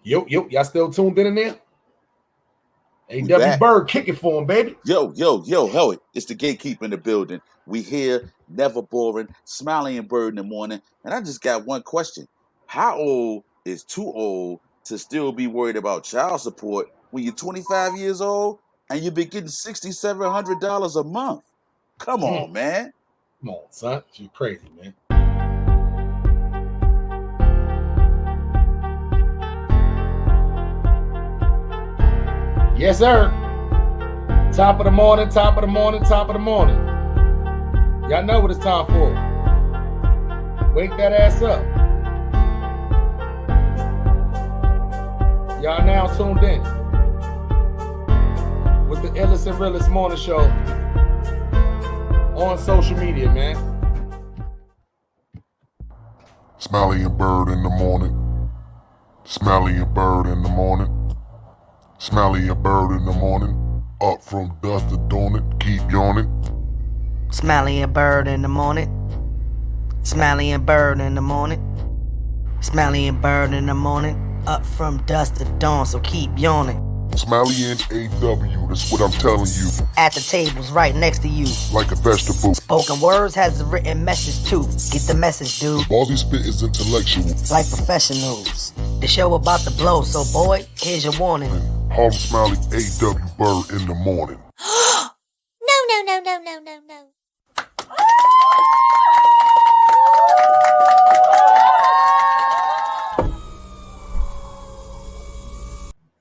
Yo, y'all still tuned in there? We A.W. back. Byrd kicking for him, baby. Yo, it's the gatekeeper in the building. We here, never boring, Smiley and Byrd in the morning. And I just got one question. How old is too old to still be worried about child support when you're 25 years old and you've been getting $6,700 a month? Come on, man. Come on, son. You crazy, man. Yes, sir. Top of the morning, top of the morning, top of the morning. Y'all know what it's time for. Wake that ass up. Y'all now tuned in with the illest and realest morning show on social media, man. Smiley and Byrd in the morning. Smiley and Byrd in the morning. Smiley and Byrd in the morning. Up from dusk to dawn it, keep yawning. Smiley and Byrd in the morning. Smiley and Byrd in the morning. Smiley and Byrd in the morning. Up from dusk to dawn, so keep yawning. Smiley and AW, that's what I'm telling you. At the tables right next to you. Like a vegetable. Spoken words has a written message too. Get the message, dude. Balls he spit is intellectual. Like professionals. The show about to blow, so boy, here's your warning. Harlem Smiley, AW Byrd in the morning. No.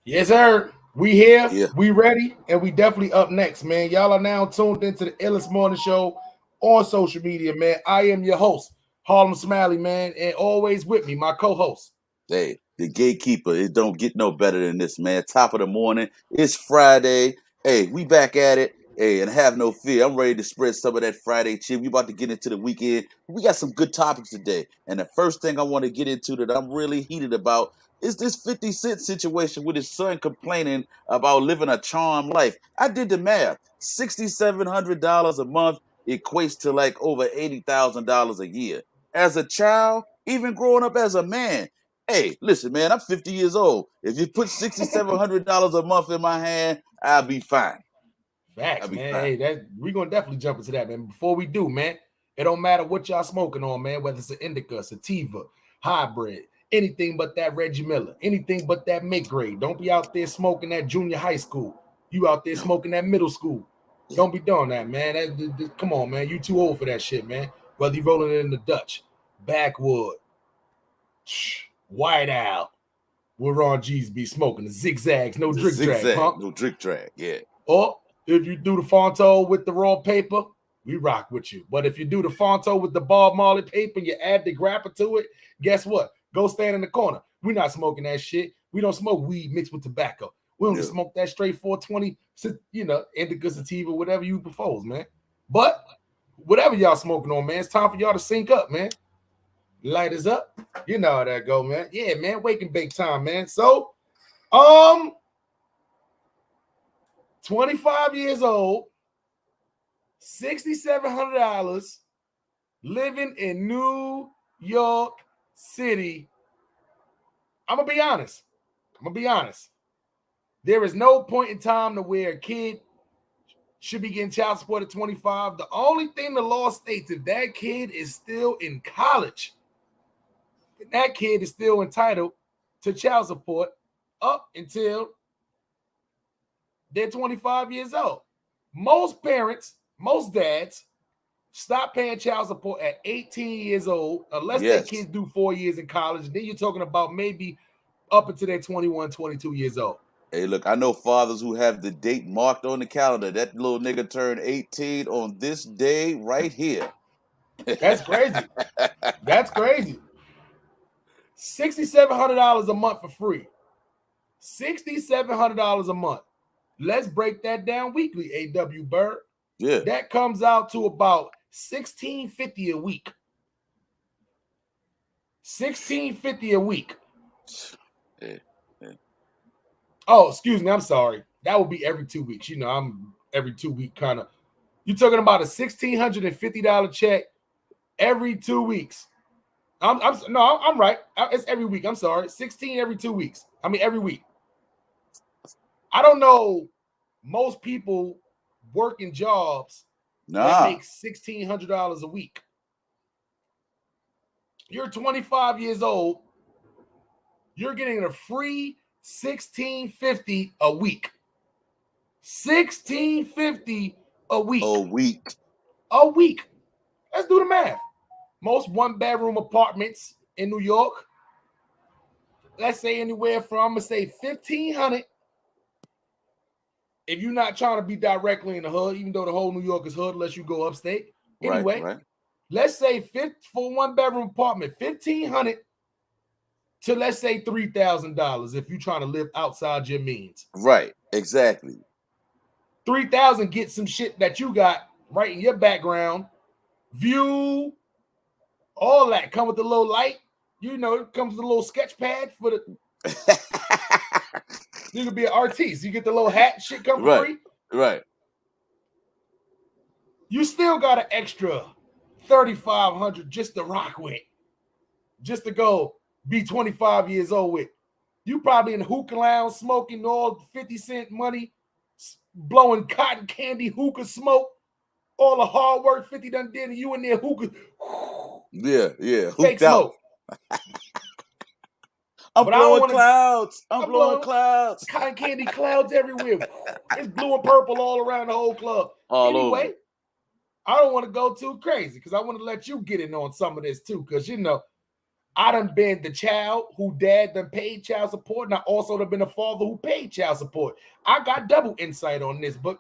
Yes, sir. We here, Yeah. we ready, and we definitely up next, man. Y'all are now tuned into the illest morning show on social media, man. I am your host, Harlem Smiley, man, and always with me, my co-host. Hey, the gatekeeper. It don't get no better than this, man. Top of the morning. It's Friday. Hey, we back at it. Hey, and have no fear. I'm ready to spread some of that Friday chill. We about to get into the weekend. We got some good topics today. And the first thing I want to get into that I'm really heated about is this 50 Cent situation with his son complaining about living a charmed life. I did the math. $6,700 a month equates to like over $80,000 a year. As a child, even growing up as a man, hey, listen, man, I'm 50 years old. If you put $6,700 a month in my hand, I'll be fine. Facts, man. Hey, we're gonna definitely jump into that, man. Before we do, man, it don't matter what y'all smoking on, man. Whether it's an indica, sativa, hybrid, anything but that Reggie Miller, anything but that mid-grade. Don't be out there smoking that junior high school. You out there smoking that middle school. Don't be doing that, man. Come on, man. You too old for that shit, man. Whether you rolling it in the Dutch, backwood, white out, where Ron G's be smoking the zigzags, no drink drag, huh? No drink drag, yeah. Or if you do the Fonto with the raw paper, we rock with you. But if you do the Fonto with the Bob Marley paper and you add the grappa to it, guess what? Go stand in the corner. We're not smoking that shit. We don't smoke weed mixed with tobacco. We don't smoke that straight 420, indica, sativa, whatever you propose, man. But whatever y'all smoking on, man, it's time for y'all to sync up, man. Light is up. You know how that go, man. Yeah, man. Wake and bake time, man. So, 25 years old, $6,700, living in New York City. I'm gonna be honest. There is no point in time to where a kid should be getting child support at 25. The only thing the law states, if that kid is still in college, then that kid is still entitled to child support up until they're 25 years old. Most parents, most dads, stop paying child support at 18 years old, unless their kids do 4 years in college. Then you're talking about maybe up until they're 21, 22 years old. Hey, look, I know fathers who have the date marked on the calendar. That little nigga turned 18 on this day right here. That's crazy. That's crazy. $6,700 a month for free. $6,700 a month. Let's break that down weekly, A.W. Byrd. Yeah. That comes out to about $1,650 a week. $1,650 a week. Yeah. Oh, excuse me. I'm sorry. That would be every 2 weeks. I'm every 2 week kind of. You're talking about a $1,650 check every 2 weeks. I'm right. It's every week. I'm sorry. 16 every 2 weeks. I mean, every week. I don't know most people working jobs that make $1,600 a week. You're 25 years old. You're getting a free $1,650 a week. $1,650 a week. A week. Let's do the math. Most one-bedroom apartments in New York, let's say anywhere from, I'm gonna say $1,500. If you're not trying to be directly in the hood, even though the whole New York is hood, unless you go upstate. Anyway, let's say for one-bedroom apartment, $1,500 to, let's say, $3,000 if you're trying to live outside your means. Right, exactly. $3,000 get some shit that you got right in your background, view, all that. Come with the little light, it comes with a little sketch pad for the. You could be an artiste. You get the little hat, shit come for free. Right. You still got an extra $3,500 just to rock with, just to go be 25 years old with. You probably in the hookah lounge smoking all 50-cent money, blowing cotton candy hookah smoke, all the hard work 50 done did, and you in there hookah. Yeah, fake smoke. I'm blowing clouds. I'm blowing clouds. Cotton candy clouds everywhere. It's blue and purple all around the whole club. Anyway, over. I don't want to go too crazy because I want to let you get in on some of this too. Because I done been the child who dad done paid child support, and I also done been a father who paid child support. I got double insight on this, but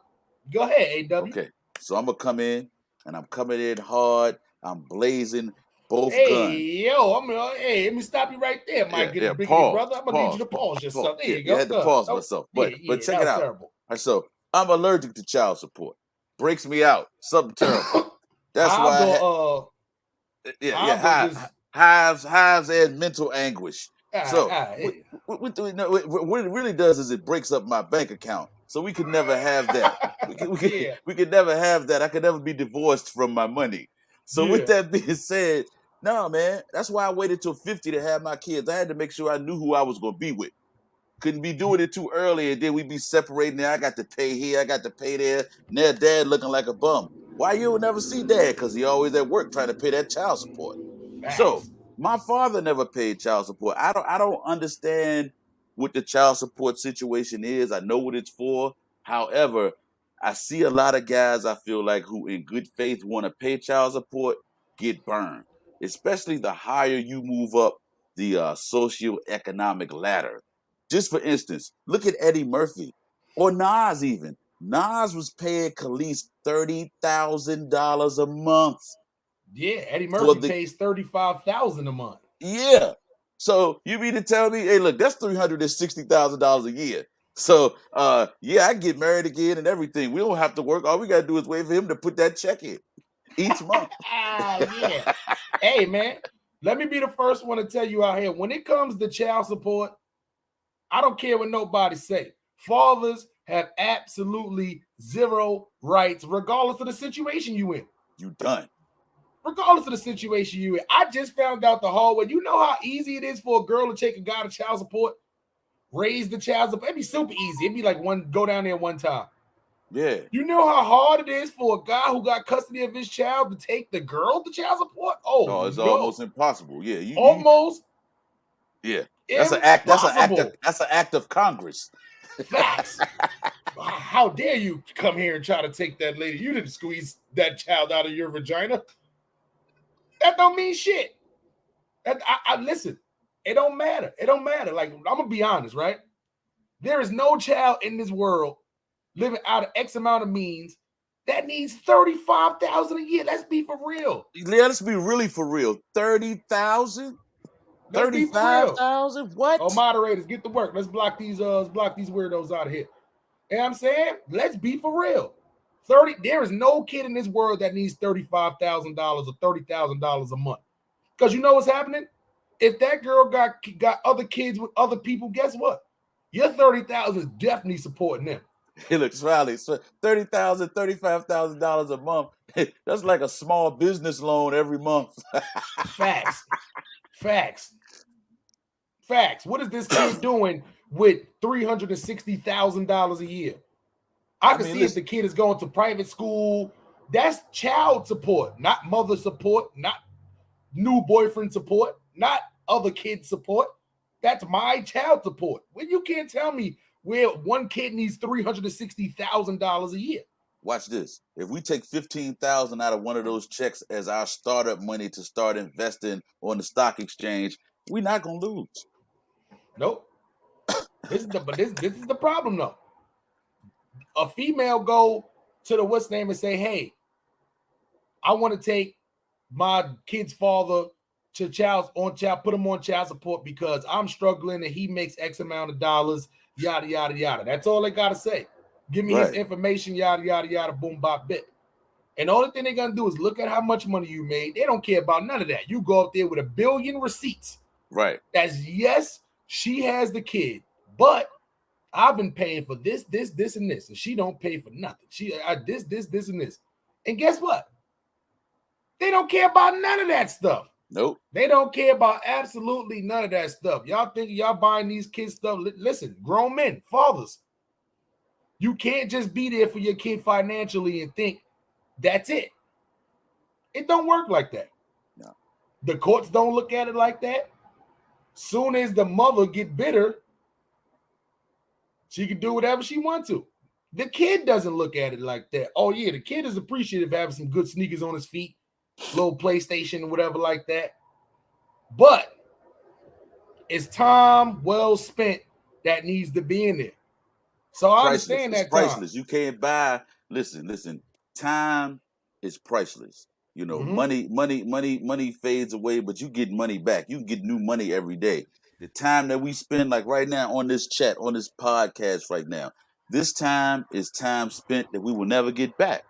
go ahead, AW. Okay, so I'm gonna come in, and I'm coming in hard. I'm blazing both guns. Let me stop you right there, Mike. Get a big brother. I'm gonna need you to pause yourself. There you go. I had to pause myself, but check it out. Terrible. So I'm allergic to child support. Breaks me out. Something terrible. That's why. Hives and mental anguish. What it really does is it breaks up my bank account. So we could never have that. We could never have that. I could never be divorced from my money. So with that being said, no, man, that's why I waited till 50 to have my kids. I had to make sure I knew who I was going to be with. Couldn't be doing it too early, and then we'd be separating there. I got to pay here, I got to pay there. And their dad looking like a bum. Why you will never see dad? Because he always at work trying to pay that child support. Nice. So my father never paid child support. I don't understand what the child support situation is. I know what it's for. However, I see a lot of guys, I feel like, who in good faith want to pay child support get burned, especially the higher you move up the socioeconomic ladder. Just for instance, look at Eddie Murphy or Nas even. Nas was paying Khalees $30,000 a month. Yeah, Eddie Murphy pays $35,000 a month. Yeah. So you mean to tell me, hey, look, that's $360,000 a year. So, I get married again and everything. We don't have to work. All we got to do is wait for him to put that check in each month. Yeah. Hey, man, let me be the first one to tell you out here, when it comes to child support, I don't care what nobody say. Fathers have absolutely zero rights, regardless of the situation you in. You done. Regardless of the situation you in. I just found out the hallway. You know how easy it is for a girl to take a guy to child support? Raise the child support. It'd be super easy. It'd be like go down there one time. Yeah. You know how hard it is for a guy who got custody of his child to take the girl to child support? Oh, it's almost impossible. Yeah. Almost. Yeah. That's an act. That's an act of Congress. Facts. How dare you come here and try to take that lady? You didn't squeeze that child out of your vagina. That don't mean shit. I listen. It don't matter. It don't matter. Like, I'm gonna be honest, right? There is no child in this world living out of X amount of means that needs $35,000 a year. Let's be for real. Yeah, let's be really for real. 30,000. 35,000? What? Oh, moderators, get to work. Let's block these weirdos out of here. You know what I'm saying? Let's be for real. There is no kid in this world that needs $35,000 or $30,000 a month. Because you know what's happening? If that girl got other kids with other people, guess what? Your $30,000 is definitely supporting them. Hey, look, Smiley, $30,000, $35,000 a month. That's like a small business loan every month. Facts. Facts. What is this kid doing with $360,000 a year? I can see if the kid is going to private school. That's child support, not mother support, not new boyfriend support, not other kid support. That's my child support. Well, you can't tell me where one kid needs $360,000 a year. Watch this. If we take $15,000 out of one of those checks as our startup money to start investing on the stock exchange, we're not gonna lose. Nope. This is the problem though. A female go to the what's name and say, "Hey, I want to take my kid's father to put him on child support because I'm struggling and he makes X amount of dollars, yada yada yada." That's all they gotta say. Give me his information, yada yada yada, boom bop bit. And the only thing they're gonna do is look at how much money you made. They don't care about none of that. You go up there with 1 billion receipts. Right. That's yes, she has the kid, but I've been paying for this, and this, and she don't pay for nothing. This, and this. And guess what? They don't care about none of that stuff. Nope. They don't care about absolutely none of that stuff. Y'all think y'all buying these kids stuff? Listen, grown men, fathers, you can't just be there for your kid financially and think that's it. It don't work like that. No. The courts don't look at it like that. Soon as the mother get bitter, she can do whatever she wants to. The kid doesn't look at it like that. Oh yeah, the kid is appreciative of having some good sneakers on his feet, little PlayStation, whatever like that. But it's time well spent that needs to be in there. So I understand that. It's priceless. You can't buy. Listen. Time is priceless. You know, money fades away, but you get money back. You get new money every day. The time that we spend, like right now on this chat, on this podcast right now, this time is time spent that we will never get back.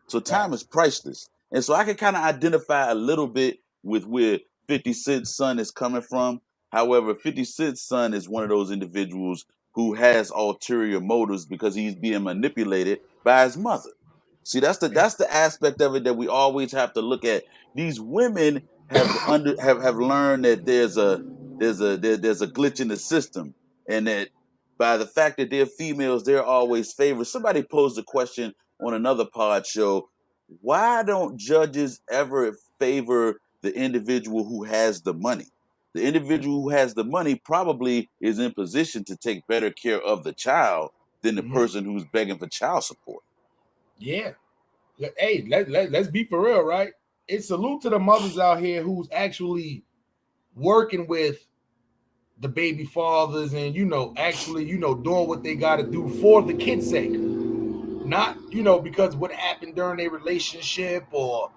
So time is priceless. And so I can kind of identify a little bit with where 50 Cent's son is coming from. However, 50 Cent's son is one of those individuals who has ulterior motives because he's being manipulated by his mother. See, that's the aspect of it that we always have to look at. These women have learned that there's a glitch in the system, and that by the fact that they're females, they're always favored. Somebody posed a question on another pod show: why don't judges ever favor the individual who has the money? The individual who has the money probably is in position to take better care of the child than the person who's begging for child support. Yeah. Hey, let's be for real, right? It's salute to the mothers out here who's actually working with the baby fathers and, actually, doing what they got to do for the kid's sake. Not, because what happened during their relationship or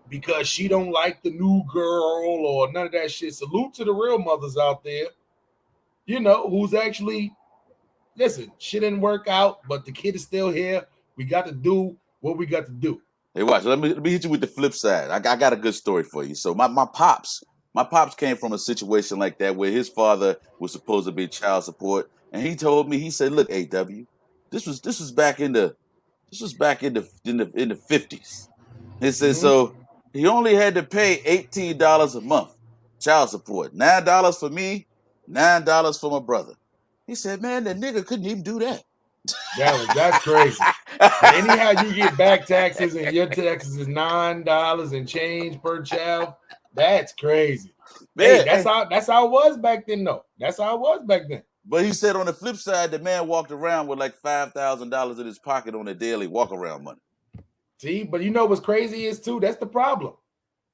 because she don't like the new girl or none of that shit. Salute to the real mothers out there, who's actually, listen, shit didn't work out, but the kid is still here. We got to do what we got to do. Hey, watch. Let me hit you with the flip side. I got a good story for you. So my pops came from a situation like that where his father was supposed to be child support, and he told me, he said, "Look, AW, this was back in the 50s." He said, so he only had to pay $18 a month child support, $9 for me, $9 for my brother. He said, "Man, that nigga couldn't even do that." That's crazy. Anyhow, you get back taxes and your taxes is $9 and change per child. That's crazy. Man, hey, that's how it was back then, though. That's how it was back then. But he said on the flip side, the man walked around with like $5,000 in his pocket on a daily walk around money. See, but you know what's crazy is too, that's the problem.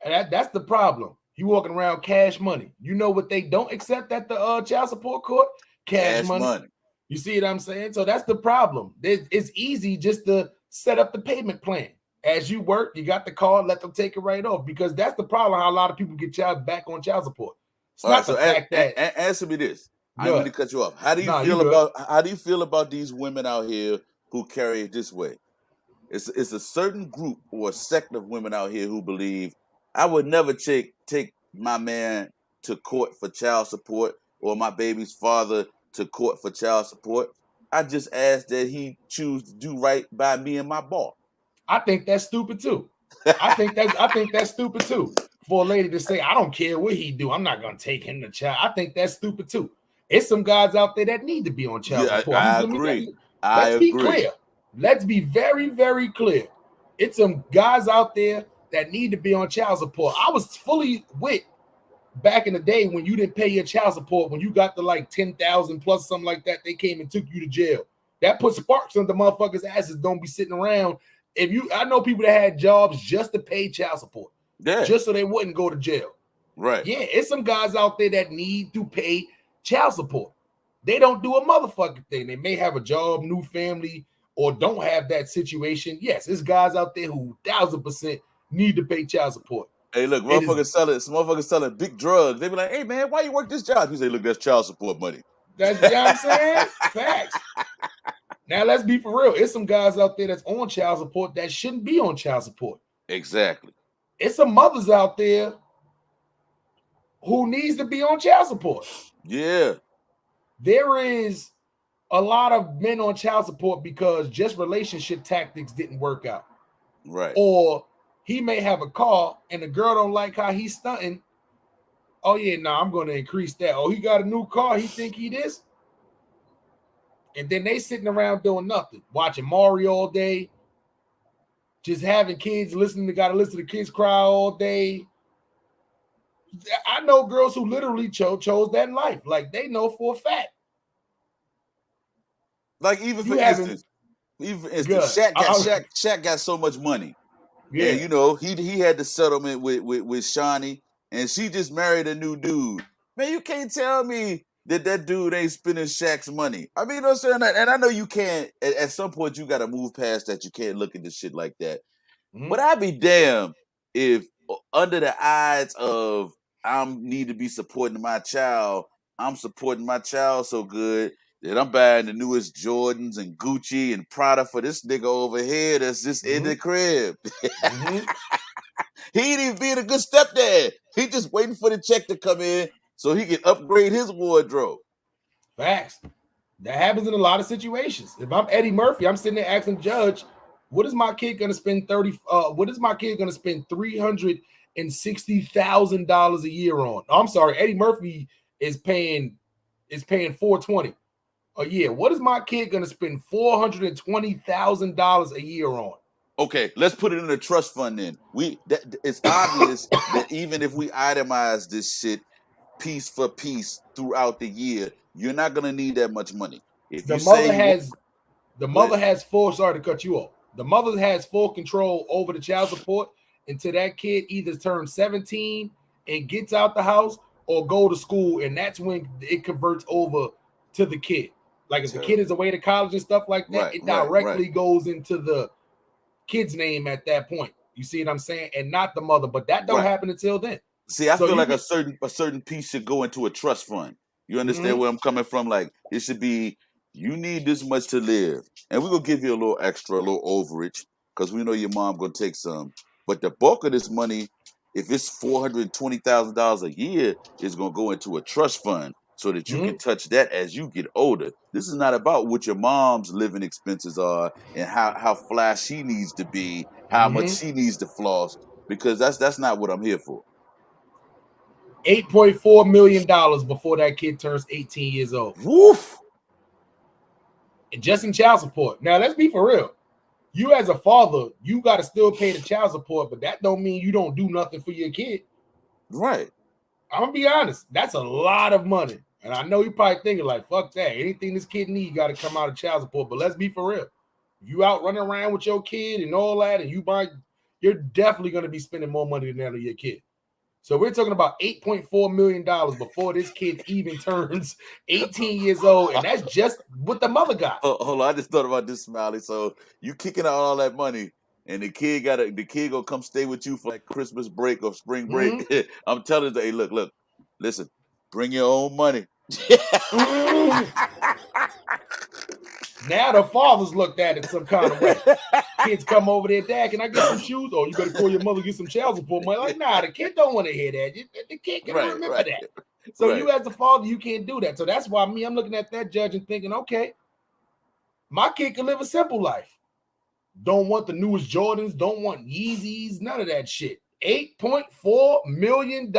And that's the problem. You walking around cash money. You know what they don't accept at the child support court? Cash money. You see what I'm saying? So that's the problem. It's easy just to set up the payment plan. As you work, you got the card, let them take it right off, because that's the problem. How a lot of people get back on child support. It's not the fact that. Answer me this. I don't mean to cut you off. How do you feel about these women out here who carry it this way? It's a certain group or a sect of women out here who believe, I would never take my man to court for child support or my baby's father to court for child support. I just ask that he choose to do right by me and my boy. I think that's stupid too. I think that's stupid too. for a lady to say, I don't care what he do, I'm not gonna take him to child. I think that's stupid too. It's some guys out there that need to be on child Yeah, support. I You feel agree. me? I Let's be agree. clear. Let's be very, very clear. It's some guys out there that need to be on child support. I was fully with back in the day when you didn't pay your child support, when you got to like 10,000 plus something like that, they came and took you to jail. That put sparks on the motherfuckers' asses. Don't be sitting around. I know people that had jobs just to pay child support, just so they wouldn't go to jail. Right. Yeah, it's some guys out there that need to pay child support. They don't do a motherfucking thing. They may have a job, new family, or don't have that situation. Yes, it's guys out there who 1,000% need to pay child support. Hey, look, motherfuckers selling big drugs. They be like, hey, man, why you work this job? You say, look, that's child support money. That's what I'm saying. Facts. Now, let's be for real. It's some guys out there that's on child support that shouldn't be on child support. Exactly. It's some mothers out there who needs to be on child support. Yeah. There is a lot of men on child support because just relationship tactics didn't work out. Right. Or he may have a car and the girl don't like how he's stunting. Oh yeah, I'm going to increase that. Oh, he got a new car. He think he this. And then they sitting around doing nothing, watching Mario all day, just having kids, got to listen to kids cry all day. I know girls who literally chose that life. Like they know for a fact. Like even for instance, Shaq got so much money. Yeah, and, you know, he had the settlement with Shawnee, and she just married a new dude. Man, you can't tell me that dude ain't spending Shaq's money. I mean, you know what I'm saying? And I know you can't. At some point, you got to move past that. You can't look at this shit like that. Mm-hmm. But I'd be damned if, under the eyes of need to be supporting my child, I'm supporting my child so good that I'm buying the newest Jordans and Gucci and Prada for this nigga over here that's just in the crib. He ain't even being a good stepdad. He just waiting for the check to come in so he can upgrade his wardrobe. Facts. That happens in a lot of situations. If I'm Eddie Murphy, I'm sitting there asking the judge, what is my kid gonna spend what is my kid gonna spend $360,000 a year on? I'm sorry, Eddie Murphy is paying $420 a year. What is my kid gonna spend $420,000 a year on? Okay, let's put it in a trust fund then. It's obvious that even if we itemize this shit piece for piece throughout the year, you're not gonna need that much money. If the mother has full, sorry to cut you off. The mother has full control over the child support until that kid either turns 17 and gets out the house or go to school, and that's when it converts over to the kid. Like if the kid is away to college and stuff like that, it directly goes into the kid's name at that point. You see what I'm saying? And not the mother, but that don't happen until then. See, I feel like a certain piece should go into a trust fund. You understand where I'm coming from? Like it should be, you need this much to live, and we're gonna give you a little extra, a little overage, because we know your mom gonna take some. But the bulk of this money, if it's $420,000 a year, is gonna go into a trust fund so that you can touch that as you get older. This is not about what your mom's living expenses are and how fly she needs to be, how much she needs to floss, because that's not what I'm here for. $8.4 million before that kid turns 18 years old. Woof. And just in child support. Now, let's be for real. You as a father, you got to still pay the child support, but that don't mean you don't do nothing for your kid. Right. I'm going to be honest. That's a lot of money. And I know you're probably thinking like, fuck that. Anything this kid needs got to come out of child support. But let's be for real. You out running around with your kid and all that, and you're definitely going to be spending more money than that on your kid. So we're talking about $8.4 million before this kid even turns 18 years old, and that's just what the mother got. Hold on, I just thought about this, Smiley. So you kicking out all that money, and the kid gonna come stay with you for like Christmas break or spring break. I'm telling you, hey, look, listen, bring your own money. Now the fathers looked at it some kind of way. Kids come over there, Dad, can I get some shoes? Oh, you better call your mother, get some child support money. Like, nah, the kid don't want to hear that. The kid can remember that. So you as a father, you can't do that. So that's why I'm looking at that judge and thinking, okay, my kid can live a simple life. Don't want the newest Jordans, don't want Yeezys, none of that shit. $8.4 million.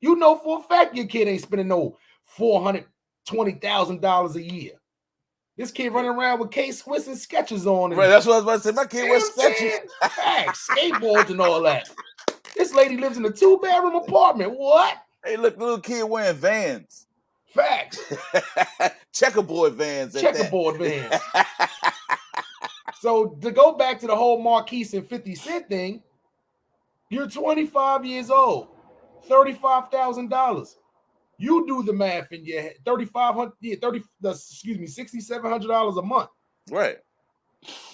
You know for a fact your kid ain't spending no $420,000 a year. This kid running around with K-Swiss and Skechers on. And Right, that's what I was about to say. My kid wears Skechers. Facts, skateboards and all that. This lady lives in a 2-bedroom apartment. What? Hey, look, little kid wearing Vans. Facts. Checkerboard Vans. Checkerboard Vans. So to go back to the whole Marquise and 50 Cent thing, you're 25 years old, $35,000. You do the math in your head. $6,700 a month. Right.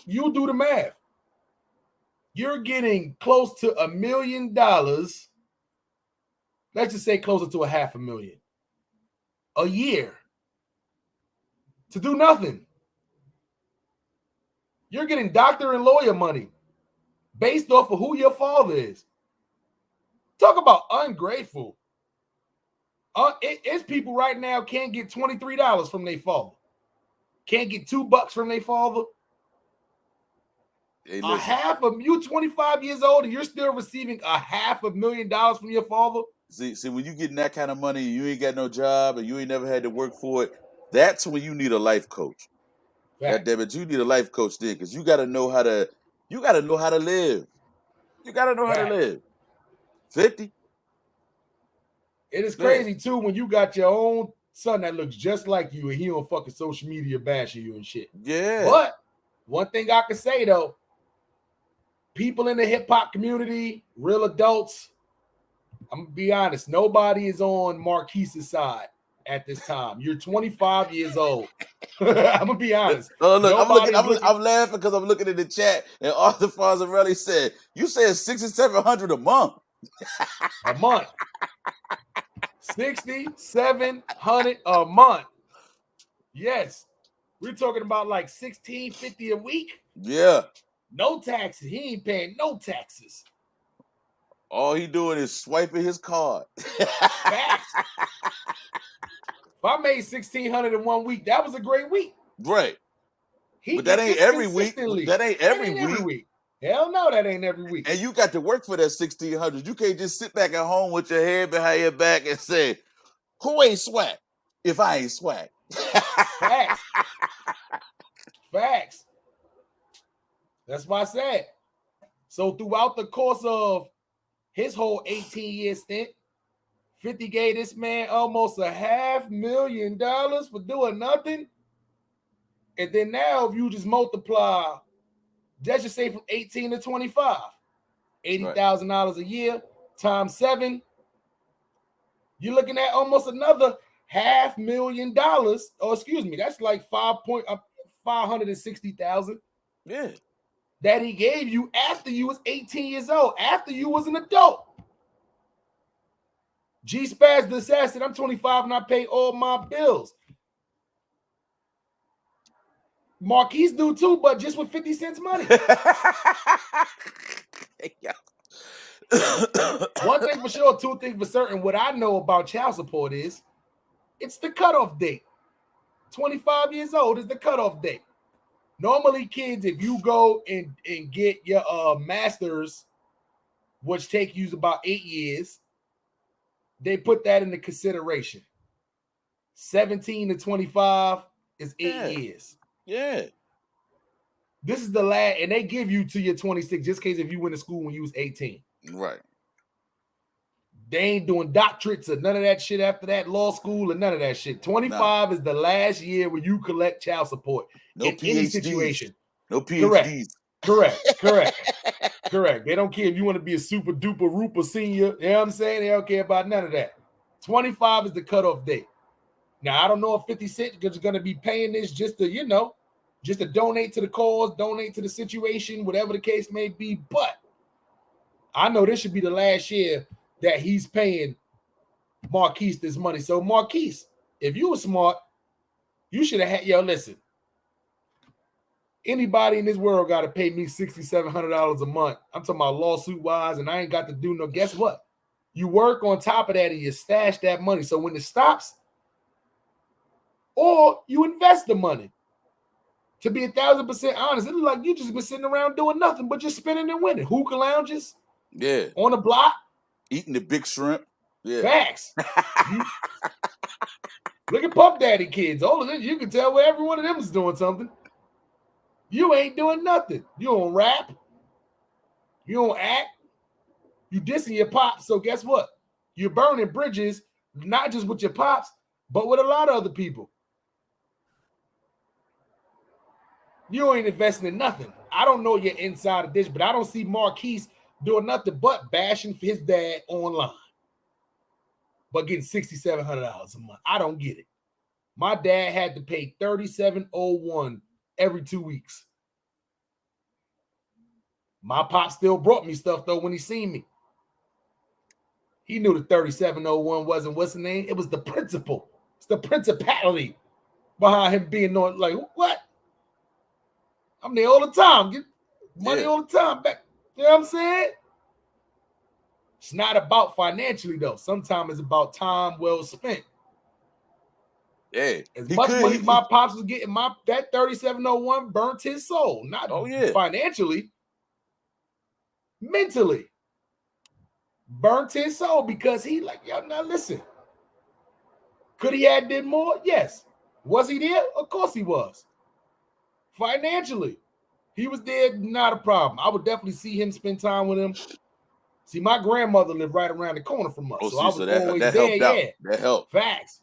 You do the math. You're getting close to $1 million. Let's just say closer to $500,000 a year to do nothing. You're getting doctor and lawyer money based off of who your father is. Talk about ungrateful. It's people right now can't get $23 from their father. Can't get $2 from their father. Hey, you 25 years old and you're still receiving $500,000 from your father. See, when you getting that kind of money, you ain't got no job and you ain't never had to work for it. That's when you need a life coach. God damn it, you need a life coach then, because you gotta know how to live. You gotta know how to live. 50. It is crazy too when you got your own son that looks just like you and he on fucking social media bashing you and shit. Yeah. But one thing I can say though, people in the hip hop community, real adults, I'm gonna be honest, nobody is on Marquise's side at this time. You're 25 years old. I'm gonna be honest. Oh, look, I'm laughing because I'm looking at the chat and Arthur Fonzarelli said, "You said $6,700 a month." A month. $6,700 a month. Yes. We're talking about like $1,650 a week. Yeah. No taxes. He ain't paying no taxes. All he doing is swiping his card. Facts. If I made $1,600 in 1 week, that was a great week. Right. But that ain't every week. That ain't every week. Hell no, that ain't every week. And you got to work for that $1,600. You can't just sit back at home with your head behind your back and say, "Who ain't swag if I ain't swag?" Facts. Facts. That's why I said. So throughout the course of his whole 18-year stint, 50 gave this man almost $500,000 for doing nothing. And then now if you just multiply, let's just say from 18 to 25, $80,000 a year times 7, you're looking at almost another $500,000. Or excuse me, that's like $560,000. Yeah. That he gave you after you was 18 years old, after you was an adult. G Spaz the assassin, I'm 25 and I pay all my bills. Marquise do too, but just with 50 cents money. One thing for sure, two things for certain. What I know about child support is it's the cutoff date. 25 years old is the cutoff date. Normally, kids, if you go and get your master's, which take you about 8 years, they put that into consideration. 17 to 25 is 8 years. Yeah. This is the last, and they give you to your 26, just in case if you went to school when you was 18. Right. They ain't doing doctorates or none of that shit after that, law school or none of that shit. 25 is the last year where you collect child support. No in any situation. No PhDs. Correct. They don't care if you want to be a super duper rooper senior. You know what I'm saying? They don't care about none of that. 25 is the cutoff date. Now, I don't know if 50 Cent is going to be paying this just to, just to donate to the cause, donate to the situation, whatever the case may be. But I know this should be the last year that he's paying Marquise this money. So, Marquise, if you were smart, you should have had, listen. Anybody in this world got to pay me $6,700 a month. I'm talking about lawsuit-wise, and I ain't got to do no, guess what? You work on top of that and you stash that money. So when it stops, or you invest the money. To be 1,000% honest, it looks like you just been sitting around doing nothing but just spending and winning. Hookah lounges, Yeah. On the block. Eating the big shrimp. Yeah. Facts. Look at Puff Daddy kids. All of this, you can tell where every one of them is doing something. You ain't doing nothing. You don't rap. You don't act. You dissing your pops. So guess what? You're burning bridges, not just with your pops, but with a lot of other people. You ain't investing in nothing. I don't know your inside of this, but I don't see Marquise doing nothing but bashing his dad online. But getting $6,700 a month. I don't get it. My dad had to pay $37.01 every 2 weeks. My pop still brought me stuff, though, when he seen me. He knew the $37.01 wasn't what's the name? It was the principle. It's the principality behind him being on, like, what? I'm there all the time. Get money all the time back. You know what I'm saying? It's not about financially, though. Sometimes it's about time well spent. Hey, as much money as my pops was getting, that $37.01 burnt his soul. Not financially, mentally. Burnt his soul because he like, yo, now listen. Could he have did more? Yes. Was he there? Of course he was. Financially, he was there, not a problem. I would definitely see him, spend time with him. See, my grandmother lived right around the corner from us. So I was always that there. Helped out. That helped. Facts.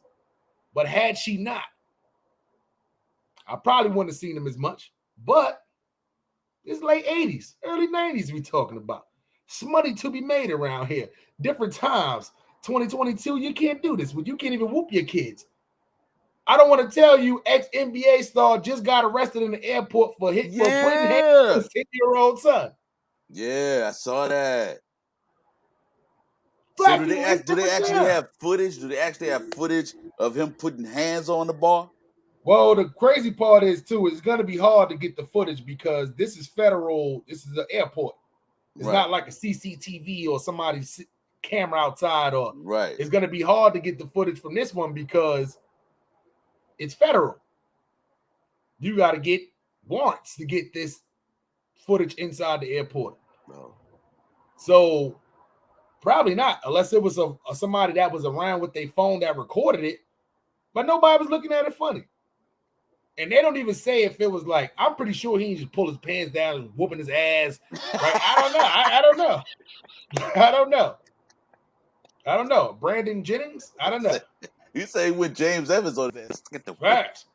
But had she not, I probably wouldn't have seen him as much. But it's late 80s, early 90s we talking about. It's money to be made around here. Different times. 2022, you can't do this. You can't even whoop your kids. I don't want to tell you, ex-NBA star just got arrested in the airport for putting hands on his 10-year-old son. Yeah, I saw that. So do they actually have footage? Do they actually have footage of him putting hands on the ball? Well, the crazy part is, too, it's going to be hard to get the footage because this is federal. This is an airport. It's not like a CCTV or somebody's camera outside. It's going to be hard to get the footage from this one because it's federal. You got to get warrants to get this footage inside the airport. No. So probably not, unless it was somebody that was around with their phone that recorded it, but nobody was looking at it funny. And they don't even say if it was like, I'm pretty sure he just pull his pants down and whooping his ass. Right? I don't know. I don't know. Brandon Jennings? I don't know. You say with James Evans on his ass. Get the Facts.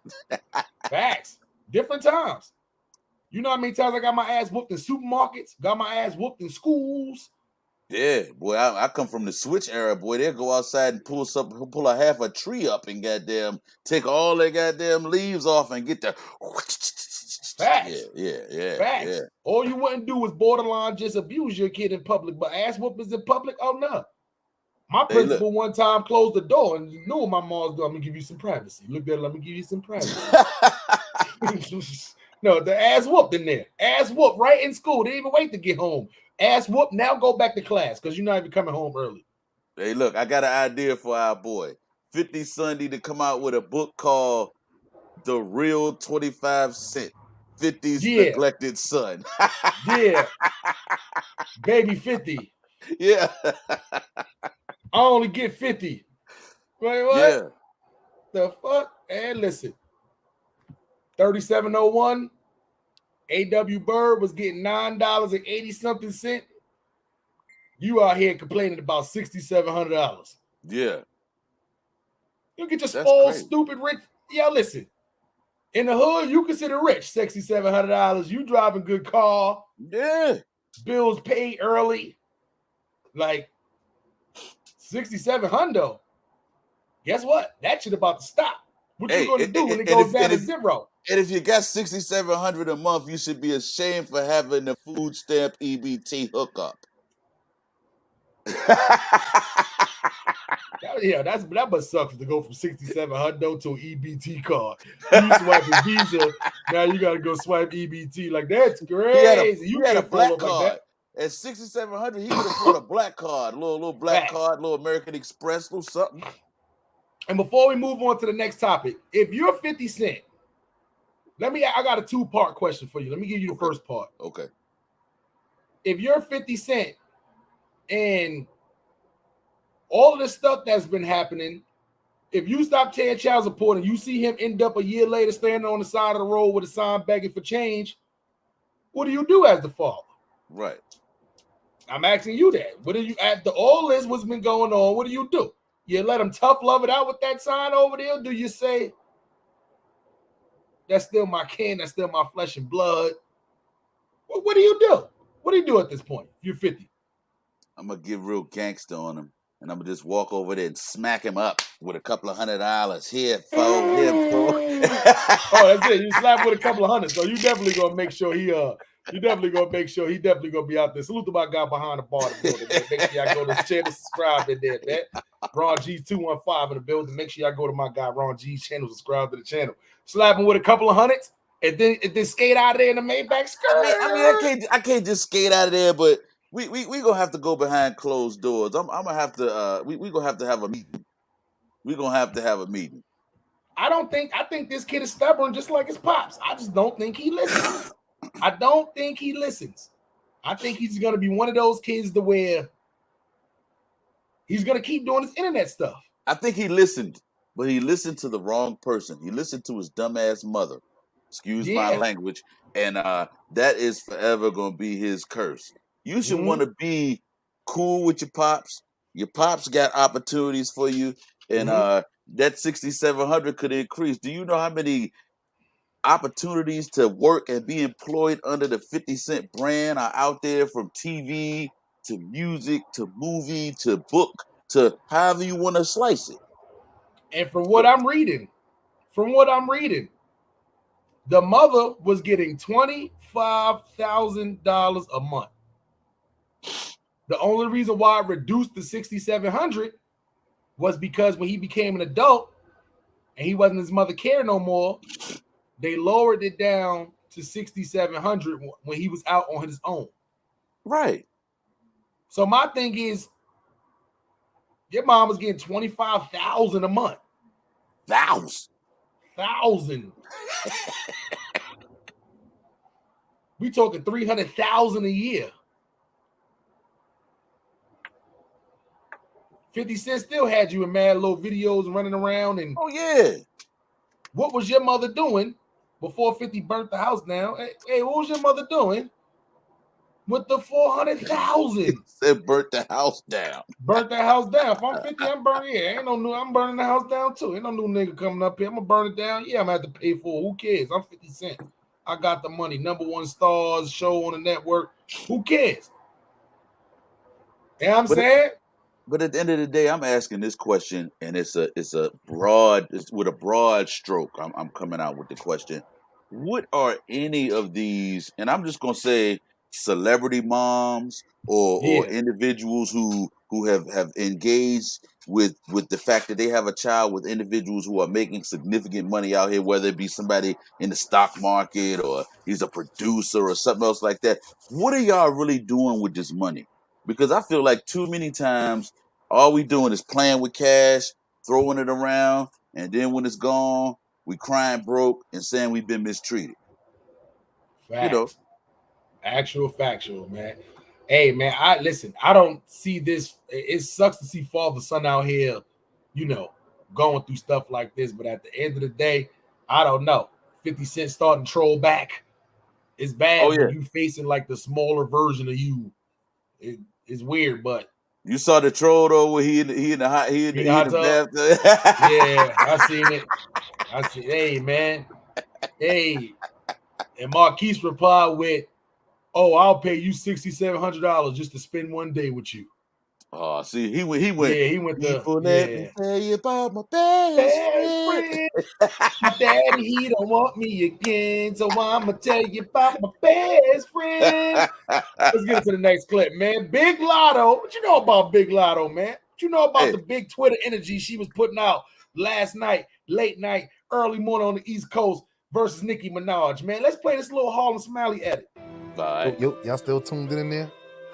Facts. Different times. You know how many times I got my ass whooped in supermarkets? Got my ass whooped in schools? Yeah, boy, I come from the switch era, boy. They'll go outside and pull a half a tree up and goddamn take all their goddamn leaves off and get the Facts. Yeah. Facts. Yeah. All you wouldn't do was borderline just abuse your kid in public, but ass whoopings in public, oh no. My principal one time closed the door and you knew my mom's doing. I'm gonna give you some privacy. Look there, let me give you some privacy. No, the ass whooped in there. Ass whooped right in school. They didn't even wait to get home. Ass whooped. Now go back to class because you're not even coming home early. Hey, look, I got an idea for our boy 50 Sunday to come out with a book called The Real 25 Cent. 50's Neglected Son. Yeah. Baby 50. Yeah. I only get 50. Wait, what? Yeah. The fuck? And listen. 3701. A.W. Byrd was getting $9.80 something. You out here complaining about $6,700. Yeah. You get your spoiled, stupid rich. Yo, listen. In the hood, you consider rich. $6,700. You driving good car. Yeah. Bills paid early. Like $6,700. Guess what? That shit about to stop. What you gonna do when it goes down to zero? And if you got $6,700 a month, you should be ashamed for having the food stamp EBT hookup. Yeah, that must suck to go from $6,700 to an EBT card. You swipe a Visa, now you gotta go swipe EBT. Like that's crazy. He had a black card. At $6,700, he could afford a black card, little black card, little American Express, little something. And before we move on to the next topic, if you're 50 Cent, I got a 2-part question for you. Let me give you the first part. Okay. If you're 50 Cent And all of the stuff that's been happening, if you stop paying child support and you see him end up a year later standing on the side of the road with a sign begging for change, what do you do as the father? Right. I'm asking you that. What do you, after all this, what's been going on, what do you do? You let him tough love it out with that sign over there? Do you say, that's still my kin, that's still my flesh and blood? What do you do? What do you do at this point? You're 50. I'm gonna get real gangster on him, and I'm gonna just walk over there and smack him up with a couple of $100 here, folks. Here, folks. Oh, that's it. You slap with a couple of hundred. So you definitely gonna make sure he definitely gonna be out there. Salute to my guy behind the bar in the building, man. Make sure y'all go to the channel, subscribe in there, man. Ron G 215 in the building. Make sure y'all go to my guy Ron G's channel, subscribe to the channel. Slap him with a couple of hundreds, and then skate out of there in the Maybach skirt. I can't just skate out of there, but we gonna have to go behind closed doors. I'm gonna have to we gonna have to have a meeting. We're gonna have to have a meeting. I think this kid is stubborn just like his pops. I just don't think he listens. I don't think he listens. I think he's gonna be one of those kids to where he's gonna keep doing his internet stuff. I think he listened, but he listened to the wrong person. He listened to his dumbass mother. Excuse my language. And that is forever gonna be his curse. You should want to be cool with your pops. Your pops got opportunities for you, and that 6,700 could increase. Do you know how many opportunities to work and be employed under the 50 Cent brand are out there, from TV to music to movie to book to however you want to slice it? And from what I'm reading, the mother was getting $25,000 a month. The only reason why I reduced the 6,700 was because when he became an adult and he wasn't his mother care no more, they lowered it down to 6,700 when he was out on his own. Right. So my thing is, your mom was getting $25,000 a month. Thousand. We talking $300,000 a year. 50 Cent still had you in mad little videos running around. And oh yeah, what was your mother doing before 50 burnt the house down? Hey, what was your mother doing with the 400,000? Said burnt the house down. Burnt that house down. If I'm 50, I'm burning. Yeah, ain't no new. I'm burning the house down too. Ain't no new nigga coming up here. I'm gonna burn it down. Yeah, I'm gonna have to pay for it. Who cares? I'm 50 Cent. I got the money. #1 stars, show on the network. Who cares? You know what I'm saying? But at the end of the day, I'm asking this question, and it's with a broad stroke. I'm coming out with the question: what are any of these? And I'm just gonna say celebrity moms or individuals who have engaged with the fact that they have a child with individuals who are making significant money out here, whether it be somebody in the stock market or he's a producer or something else like that. What are y'all really doing with this money? Because I feel like too many times all we doing is playing with cash, throwing it around, and then when it's gone, we crying broke and saying we've been mistreated. Facts. You know, actual factual, man. Hey, man, I don't see this. It sucks to see father son out here, you know, going through stuff like this. But at the end of the day, I don't know. 50 Cent starting to troll back. It's bad when you facing like the smaller version of you. It's weird, but you saw the troll though where he in the bathtub. Yeah, I seen it. Hey, man. Hey, and Marquise replied with, "Oh, I'll pay you $6,700 just to spend one day with you." Oh, see, he went. Yeah, he went Let me tell you about my best friend. Daddy, he don't want me again, so I'ma tell you about my best friend. Let's get into the next clip, man. Big Lotto. What you know about Big Lotto, man? What you know about the big Twitter energy she was putting out last night, late night, early morning on the East Coast versus Nicki Minaj, man? Let's play this little Harlem Smiley edit. Bye. Yo, y'all still tuned in there?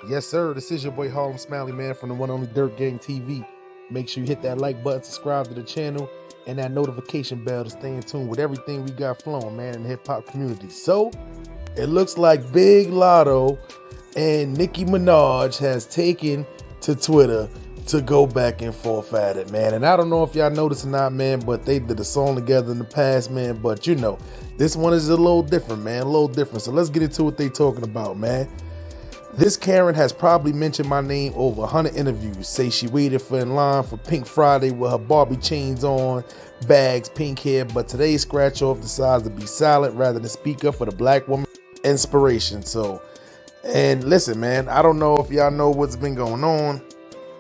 Yes, sir. This is your boy Harlem Smiley, man, from the one only Dirt Gang TV. Make sure you hit that like button, subscribe to the channel, and that notification bell to stay in tune with everything we got flowing, man, in the hip-hop community. So, it looks like Big Lotto and Nicki Minaj has taken to Twitter to go back and forth at it, man. And I don't know if y'all noticed or not, man, but they did a song together in the past, man. But you know, this one is a little different, man, a little different. So let's get into what they talking about, man. This Karen has probably mentioned my name over 100 interviews. Say she waited for in line for Pink Friday with her Barbie chains on, bags, pink hair, but today's scratch off decides to be silent rather than speak up for the black woman inspiration. So, and listen, man, I don't know if y'all know what's been going on.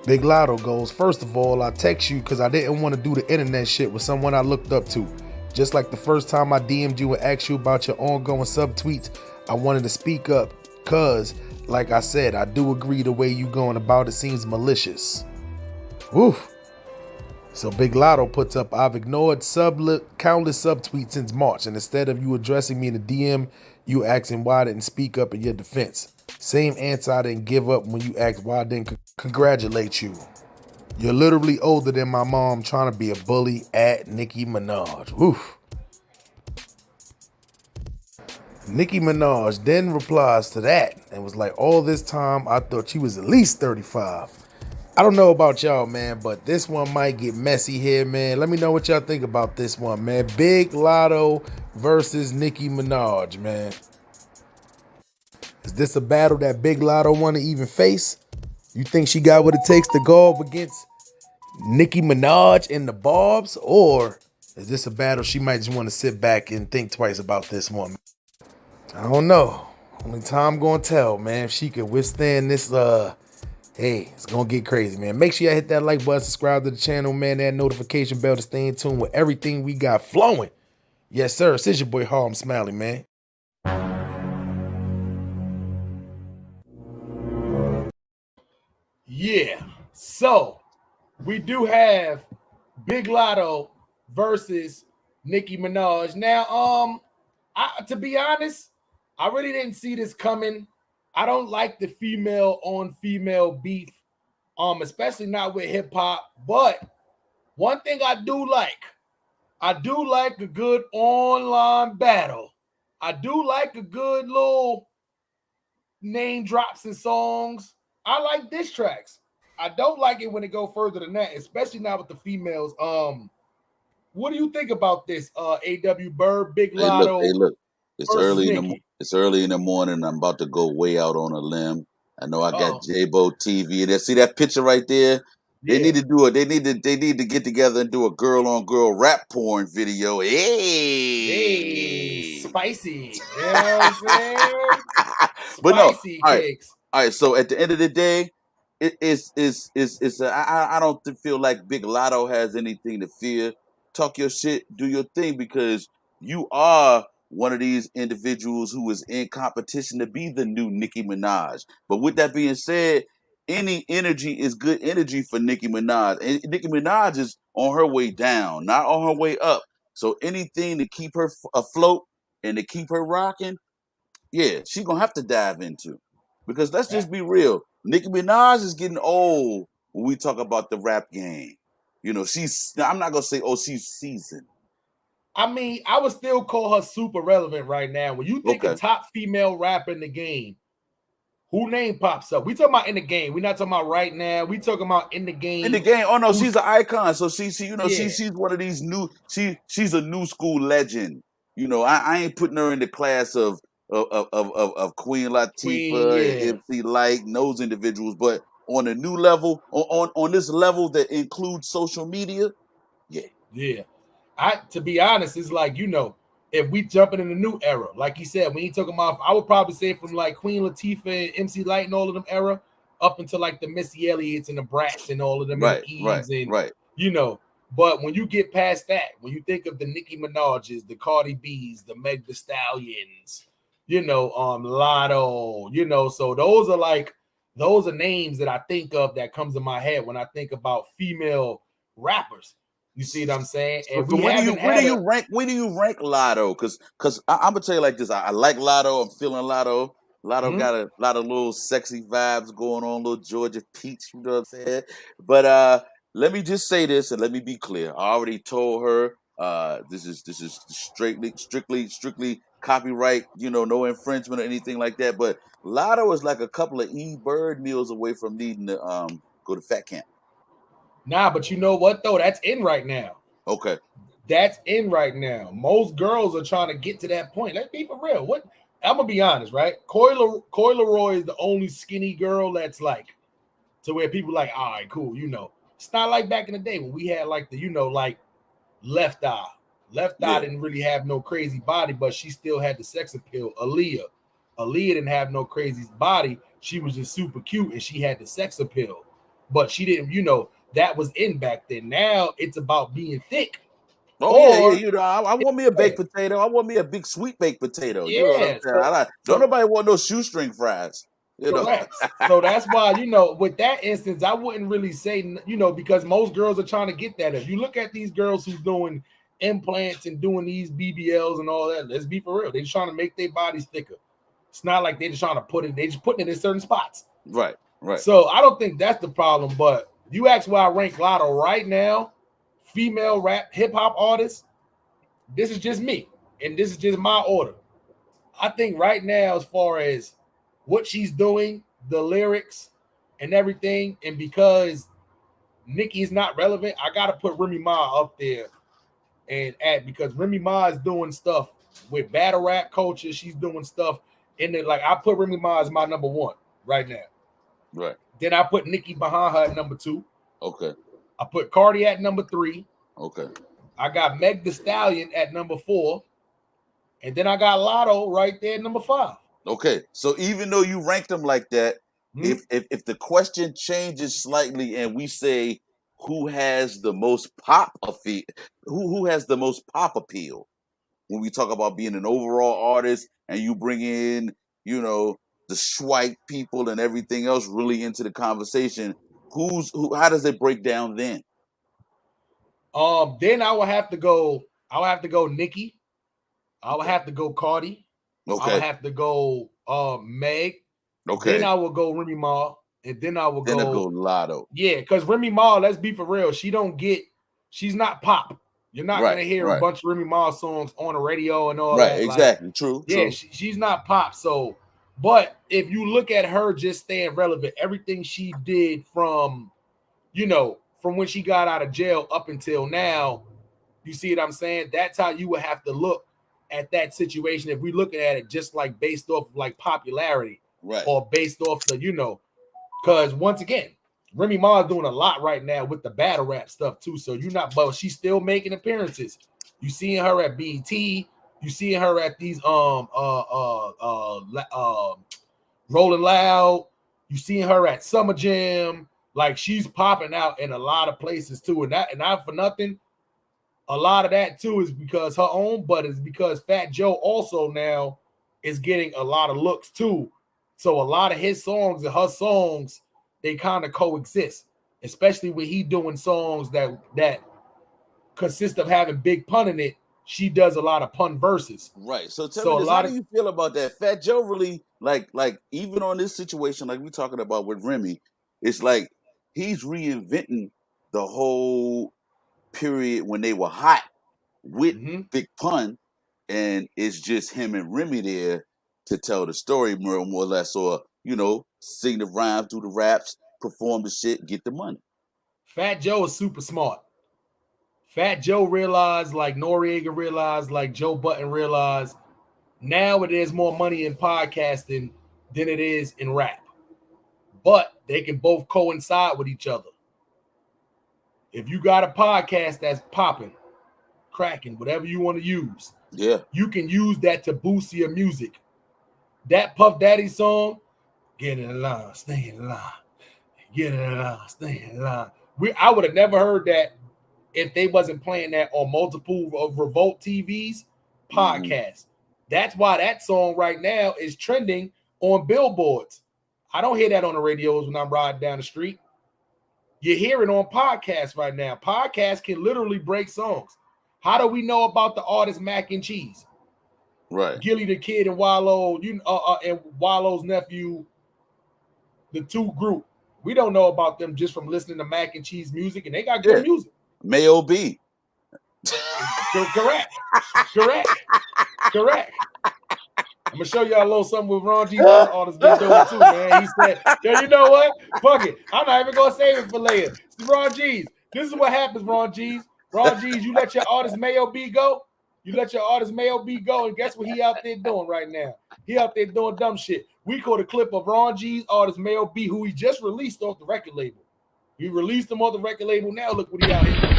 Big Lotto goes, first of all, I text you because I didn't want to do the internet shit with someone I looked up to. Just like the first time I DM'd you and asked you about your ongoing subtweets, I wanted to speak up because, like I said, I do agree the way you going about it seems malicious. Woof. So Big Lotto puts up, I've ignored countless subtweets since March, and instead of you addressing me in the DM, you asking why I didn't speak up in your defense. Same answer I didn't give up when you asked why I didn't congratulate you. You're literally older than my mom trying to be a bully at Nicki Minaj. Woof. Nicki Minaj then replies to that and was like, all this time I thought she was at least 35. I don't know about y'all, man, but this one might get messy here, man. Let me know what y'all think about this one, man. Big Lotto versus Nicki Minaj, man. Is this a battle that Big Lotto want to even face? You think she got what it takes to go up against Nicki Minaj and the Barbs? Or is this a battle she might just want to sit back and think twice about this one? I don't know. Only time gonna tell, man, if she can withstand this, hey, it's gonna get crazy, man. Make sure you hit that like button, subscribe to the channel, man, that notification bell to stay in tune with everything we got flowing. Yes, sir. This is your boy Harlem Smiley, man. Yeah. So we do have Big Lotto versus Nicki Minaj. Now, to be honest, I really didn't see this coming. I don't like the female on female beef, especially not with hip hop. But one thing I do like a good online battle. I do like a good little name drops and songs. I like diss tracks. I don't like it when it go further than that, especially now with the females. What do you think about this? AW Byrd, Big Lotto Hey, look. It's versus early in the Nicki. it's early in the morning. I'm about to go way out on a limb. I know I got Oh, J-Bo TV. And see that picture right there? They yeah. need to do it. They need to get together and do a girl on girl rap porn video. Hey, Hey. spicy. You know what I'm saying? But no, Spicy all right. kicks. All right, so at the end of the day, I don't feel like Big Lotto has anything to fear. Talk your shit, do your thing, because you are one of these individuals who is in competition to be the new Nicki Minaj. But with that being said, any energy is good energy for Nicki Minaj. And Nicki Minaj is on her way down, not on her way up. So anything to keep her afloat and to keep her rocking, yeah, she gonna have to dive into. Because let's just be real, Nicki Minaj is getting old when we talk about the rap game. You know, I'm not gonna say, oh, she's seasoned. I mean, I would still call her super relevant right now. When you think of Okay. top female rapper in the game, who name pops up? We talking about in the game. We're not talking about right now. We talking about in the game. In the game, oh no, Who's, she's an icon. So she you know, yeah, she's one of these she's a new school legend. You know, I ain't putting her in the class of Queen Queen, Latifah and yeah. MC Light and those individuals, but on a new level, on this level that includes social media, yeah. Yeah. To be honest, it's like, if we jumping in the new era, like you said, when you talking about, I would probably say from like Queen Latifah and MC Light and all of them era up until like the Missy Elliott's and the Brats and all of them and the Eves and Right. but when you get past that, when you think of the Nicki Minaj's, the Cardi B's, the Meg the Stallions, Lotto, so those are names that I think of that comes to my head when I think about female rappers. You see what I'm saying? So, And so we haven't when had do you rank Lotto? Because I'm gonna tell you like this. I like Lotto. I'm feeling Lotto. Lotto Mhm. got a lot of little sexy vibes going on, little Georgia Peach. You know what I'm saying? But let me just say this and let me be clear. I already told her this is strictly copyright. You know, no infringement or anything like that. But Lotto is like a couple of Byrd meals away from needing to go to fat camp. Nah, but you know what though? That's in right now. Okay. That's in right now. Most girls are trying to get to that point. Let's be for real. What I'm gonna be honest, right? Coy Leroy is the only skinny girl that's like to where people like, all right, cool. It's not like back in the day when we had like the, like Left Eye. Left Eye didn't really have no crazy body, but she still had the sex appeal. Aaliyah didn't have no crazy body. She was just super cute and she had the sex appeal, but she didn't. That was in back then. Now it's about being thick. Oh, yeah. I want me a baked potato. I want me a big sweet baked potato. Yeah, You know what I'm saying? Don't nobody want no shoestring fries. Correct. So that's why, with that instance, I wouldn't really say, because most girls are trying to get that. If you look at these girls who's doing implants and doing these BBLs and all that, let's be for real. They're trying to make their bodies thicker. It's not like they're just trying to put it, they're just putting it in certain spots. Right. So I don't think that's the problem. But you ask where I rank Lotto right now, female rap, hip hop artists, this is just me. And this is just my order. I think right now, as far as what she's doing, the lyrics and everything, and because Nicki is not relevant, I gotta put Remy Ma up there and add, because Remy Ma is doing stuff with battle rap culture. She's doing stuff in it. Like I put Remy Ma as my number one right now. Right. Then I put Nicki behind her at number 2. Okay. I put Cardi at number 3. Okay. I got Meg Thee Stallion at number 4. And then I got Lotto right there at number 5. Okay, so even though you ranked them like that, if the question changes slightly and we say who has the most pop appeal, who has the most pop appeal, when we talk about being an overall artist and you bring in, the swipe people and everything else really into the conversation, how does it break down then? Then I would have to go Nicki. I would have to go Cardi. Okay. I would have to go Meg. Okay. Then I will go Remy Ma. And then I will go Lotto. Yeah, because Remy Ma, let's be for real, she's not pop. You're not gonna hear a bunch of Remy Ma songs on the radio and all that. Right, exactly. True. Yeah, she's not pop. So, but if you look at her just staying relevant, everything she did from when she got out of jail up until now, you see what I'm saying? That's how you would have to look at that situation if we looking at it just like based off of like popularity, right? Or based off the because once again, Remy Ma is doing a lot right now with the battle rap stuff too. So but she's still making appearances. You seeing her at BET, you seeing her at these Rolling Loud, you seeing her at Summer Jam. Like she's popping out in a lot of places too, and not for nothing. A lot of that too is because her own, but it's because Fat Joe also now is getting a lot of looks too. So a lot of his songs and her songs, they kind of coexist, especially when he doing songs that consist of having big pun in it. She does a lot of pun verses. Right. So tell me this, how do you feel about that? Fat Joe really like even on this situation, like we're talking about with Remy, it's like he's reinventing the whole period when they were hot with Big Pun, and it's just him and Remy there to tell the story more or less, or sing the rhymes, do the raps, perform the shit, get the money. Fat Joe is super smart. Fat Joe realized, like Noriega realized, like Joe Budden realized, now it is more money in podcasting than it is in rap, but they can both coincide with each other. If you got a podcast that's popping, cracking, whatever you want to use, you can use that to boost your music. That Puff Daddy song, get in line, stay in line, get in line, stay in line. I would have never heard that if they wasn't playing that on multiple of Revolt TV's podcasts. That's why that song right now is trending on billboards. I don't hear that on the radios when I'm riding down the street. You hear it on podcasts right now. Podcasts can literally break songs. How do we know about the artist Mac and Cheese? Right. Gilly the Kid and Wallow, and Wallow's nephew, the two group. We don't know about them just from listening to Mac and Cheese music, and they got good music. Mayo B. Correct. I'm gonna show y'all a little something with Ron G's other artists been doing too, man. He said, yo, you know what? Fuck it. I'm not even gonna save it for later. See, Ron G's, this is what happens, Ron G's. Ron G's, you let your artist Mayo B go. You let your artist Mayo B go, and guess what he out there doing right now? He out there doing dumb shit. We caught a clip of Ron G's artist Mayo B, who he just released off the record label. He released him on the record label. Now look what he out here.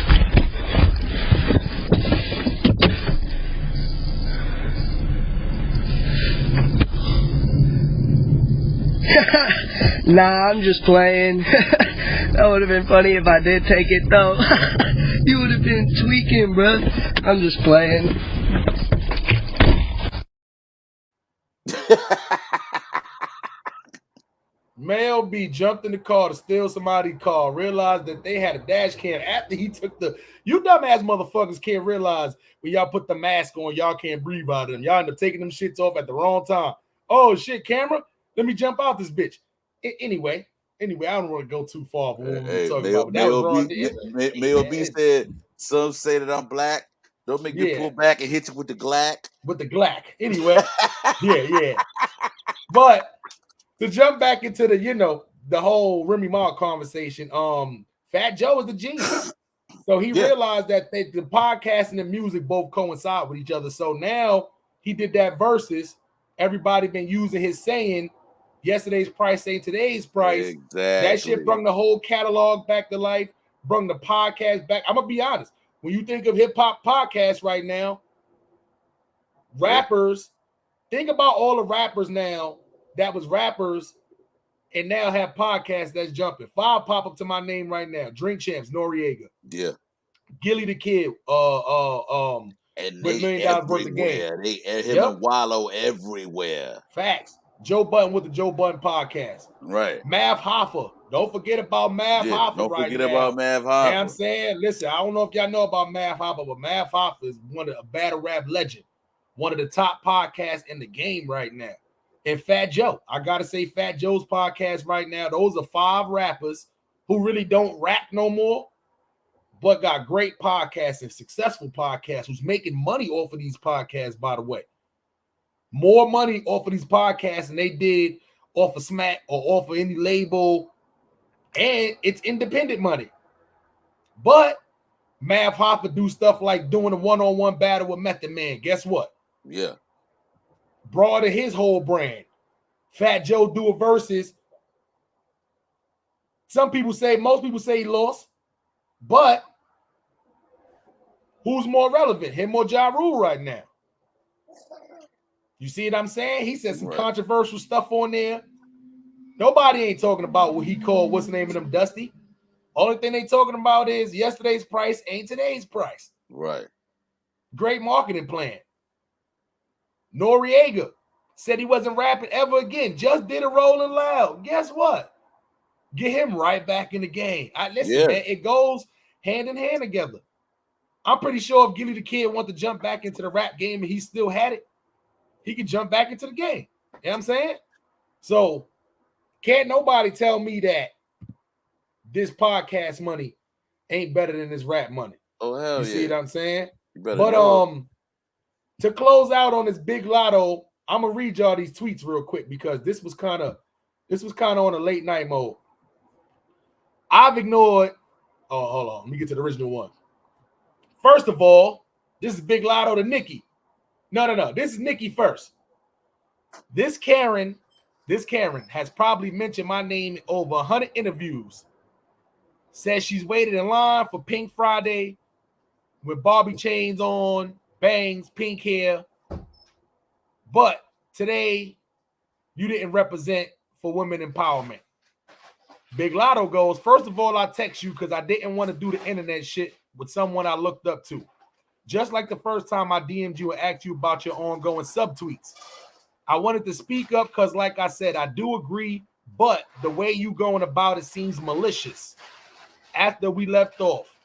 Nah, I'm just playing. That would have been funny if I did take it, though. You would have been tweaking, bro. I'm just playing. Mayo B jumped in the car to steal somebody's car, realized that they had a dash cam after he took the... You dumbass motherfuckers can't realize when y'all put the mask on, y'all can't breathe out of them. Y'all end up taking them shits off at the wrong time. Oh, shit, camera? Let me jump out this bitch. Anyway, I don't want to go too far. Mayo B said, some say that I'm black. Don't make me pull back and hit you with the Glack. With the Glack. Anyway, yeah. But to jump back into the, the whole Remy Ma conversation, Fat Joe is the genius. So he realized that the podcast and the music both coincide with each other. So now he did that versus everybody been using his saying, yesterday's price ain't today's price. Exactly. That shit brought the whole catalog back to life, brought the podcast back. I'm going to be honest. When you think of hip-hop podcasts right now, rappers, think about all the rappers now that was rappers and now have podcasts that's jumping. 5 pop up to my name right now. Drink Champs, Noriega. Yeah. Gilly the Kid, and with $1 million worth of game. Him and Wallow everywhere. Facts. Joe Budden with the Joe Budden podcast. Right. Mav Hoffa. Don't forget about Mav Hoffa don't right forget now. about Mav Hoffa. You know what I'm saying? Listen, I don't know if y'all know about Mav Hoffa, but Mav Hoffa is a battle rap legend. One of the top podcasts in the game right now. And Fat Joe. I got to say Fat Joe's podcast right now. Those are 5 rappers who really don't rap no more, but got great podcasts and successful podcasts who's making money off of these podcasts, by the way. More money off of these podcasts than they did off of Smack or off of any label. And it's independent money. But Mav Hoffa do stuff like doing a one-on-one battle with Method Man. Guess what? Yeah. Broader his whole brand. Fat Joe do a versus. Most people say he lost. But who's more relevant? Him or Ja Rule right now? You see what I'm saying? He said some controversial stuff on there. Nobody ain't talking about what he called, what's the name of them, Dusty. Only thing they talking about is yesterday's price ain't today's price. Right. Great marketing plan. Noriega said he wasn't rapping ever again. Just did a Rolling Loud. Guess what? Get him right back in the game. Listen, man, it goes hand in hand together. I'm pretty sure if Gilly the Kid wanted to jump back into the rap game and he still had it, he could jump back into the game. You know what I'm saying? So can't nobody tell me that this podcast money ain't better than this rap money. Oh, hell you see what I'm saying? But to close out on this big lotto, I'm gonna read y'all these tweets real quick because this was kind of on a late night mode. I've ignored. Oh, hold on. Let me get to the original one. First of all, this is Big Lotto to Nikki. No. This is Nikki first. This Karen has probably mentioned my name in over 100 interviews. Says she's waited in line for Pink Friday with Barbie chains on, bangs, pink hair. But today, you didn't represent for women empowerment. Big Lotto goes, first of all, I text you because I didn't want to do the internet shit with someone I looked up to. Just like the first time I DM'd you and asked you about your ongoing subtweets. I wanted to speak up because, like I said, I do agree, but the way you going about it seems malicious after we left off.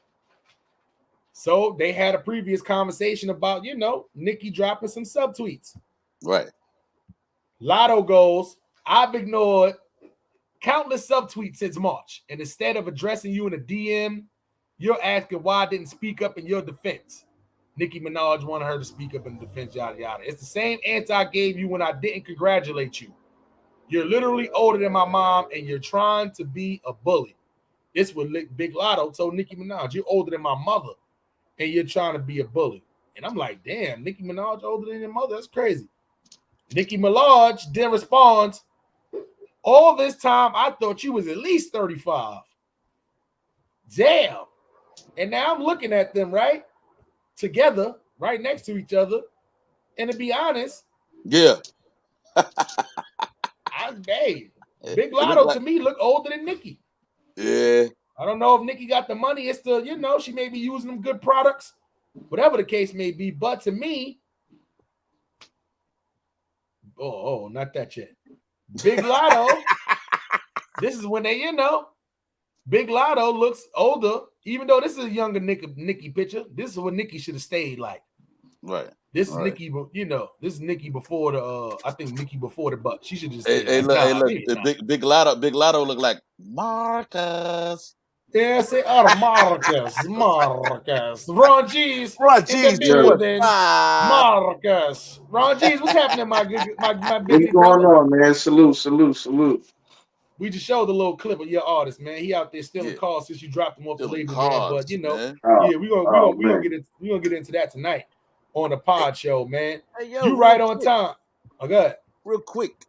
So they had a previous conversation about, Nikki dropping some subtweets. Right. Lotto goes, I've ignored countless subtweets since March, and instead of addressing you in a DM, you're asking why I didn't speak up in your defense. Nicki Minaj wanted her to speak up in defense, yada yada. It's the same answer I gave you when I didn't congratulate you. You're literally older than my mom, and you're trying to be a bully. This what Big Lotto told Nicki Minaj. You're older than my mother, and you're trying to be a bully. And I'm like, damn, Nicki Minaj older than your mother? That's crazy. Nicki Minaj then responds, all this time I thought you was at least 35. Damn. And now I'm looking at them, right? Together, right next to each other. And to be honest, Yeah. Big Lotto to me look older than Nicki. Yeah. I don't know if Nicki got the money. It's the, she may be using them good products, whatever the case may be. But to me, not that yet. Big Lotto, this is when they, Big Lotto looks older, even though this is a younger Nicki picture. This is what Nicki should have stayed like. Right. This is Nicki, this is Nicki before the, I think Nicki before the butt. She should just stay look, Big Lotto look like Marcus. Yeah, say Marcus. Ron G's. Marcus. Ron G's, what's happening, my big What's going on, man? Salute. We just showed a little clip of your artist, man. He out there stealing cars since you dropped him off the label, man. But we're gonna get into that tonight on the pod show, man. Hey, yo, you right on time. Oh, go ahead. Real quick,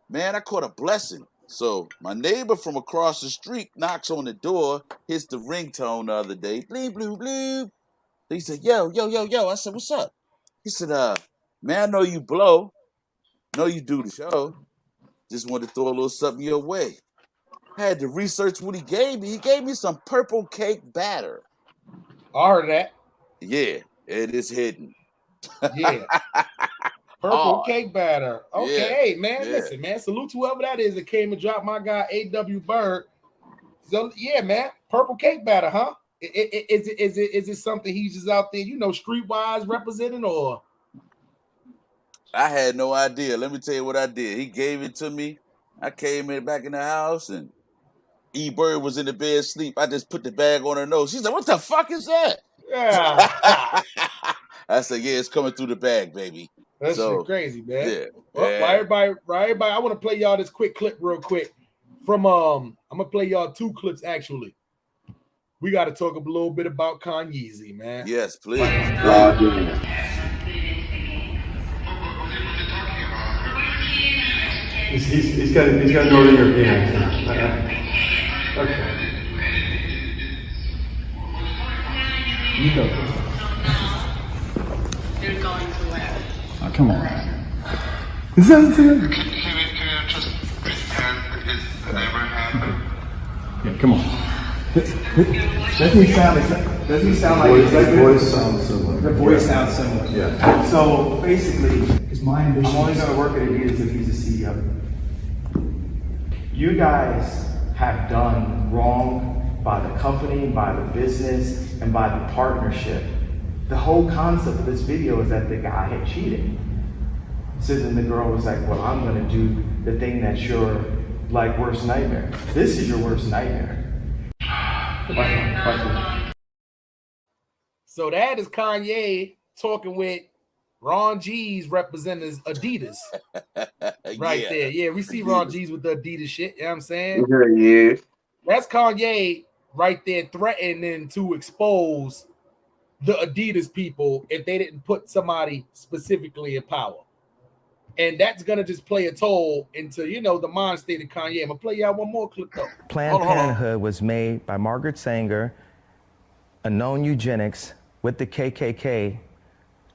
man. I caught a blessing. So my neighbor from across the street knocks on the door, hits the ringtone the other day. Bleep, bloop, bloop. He said, yo. I said, what's up? He said, man, I know you blow. Know you do the show. Just wanted to throw a little something your way. I had to research what he gave me. He gave me some purple cake batter. I heard that. Yeah, it is hidden. Yeah. Purple cake batter. Okay, man. Listen, man. Salute to whoever that is that came and dropped my guy A.W. Byrd. So yeah, man. Purple cake batter, huh? Is it something he's just out there, streetwise representing, or? I had no idea. Let me tell you what I did. He gave it to me. I came in back in the house, and E-Bird was in the bed asleep. I just put the bag on her nose. She said, "What the fuck is that?" Yeah. I said, "Yeah, it's coming through the bag, baby." That's shit crazy, man. Yeah. Well, everybody, I want to play y'all this quick clip real quick. From I'm gonna play y'all two clips actually. We got to talk a little bit about Kanye, man. Yes, please. He's got a Northern European accent. Okay. You go. You're going to where? Oh, come on. Is that Can you just pretend it never happened? Yeah, come on. Doesn't he sound like the voice sounds similar? The voice sounds similar. Yeah. So basically, I'm only going to work at Adidas if he's a CEO. You guys have done wrong by the company, by the business, and by the partnership. The whole concept of this video is that the guy had cheated. So then the girl was like, well, I'm going to do the thing that's your worst nightmare. This is your worst nightmare. So that is Kanye talking with Ron G's representing Adidas. Right there. Yeah, we see Ron G's with the Adidas shit. You know what I'm saying? Yeah. That's Kanye right there threatening to expose the Adidas people if they didn't put somebody specifically in power. And that's going to just play a toll into, the mind state of Kanye. I'm going to play y'all one more clip, though. Planned Parenthood was made by Margaret Sanger, a known eugenics, with the KKK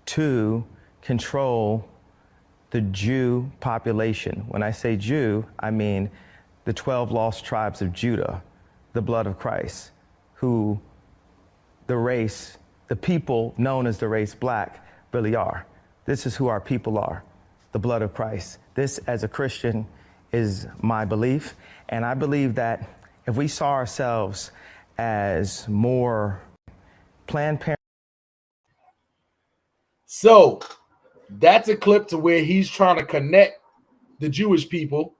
to control the Jew population. When I say Jew, I mean the 12 lost tribes of Judah, the blood of Christ, who the people known as the race black really are. This is who our people are. The blood of Christ. This, as a Christian, is my belief. And I believe that if we saw ourselves as more Planned Parenthood. So that's a clip to where he's trying to connect the Jewish people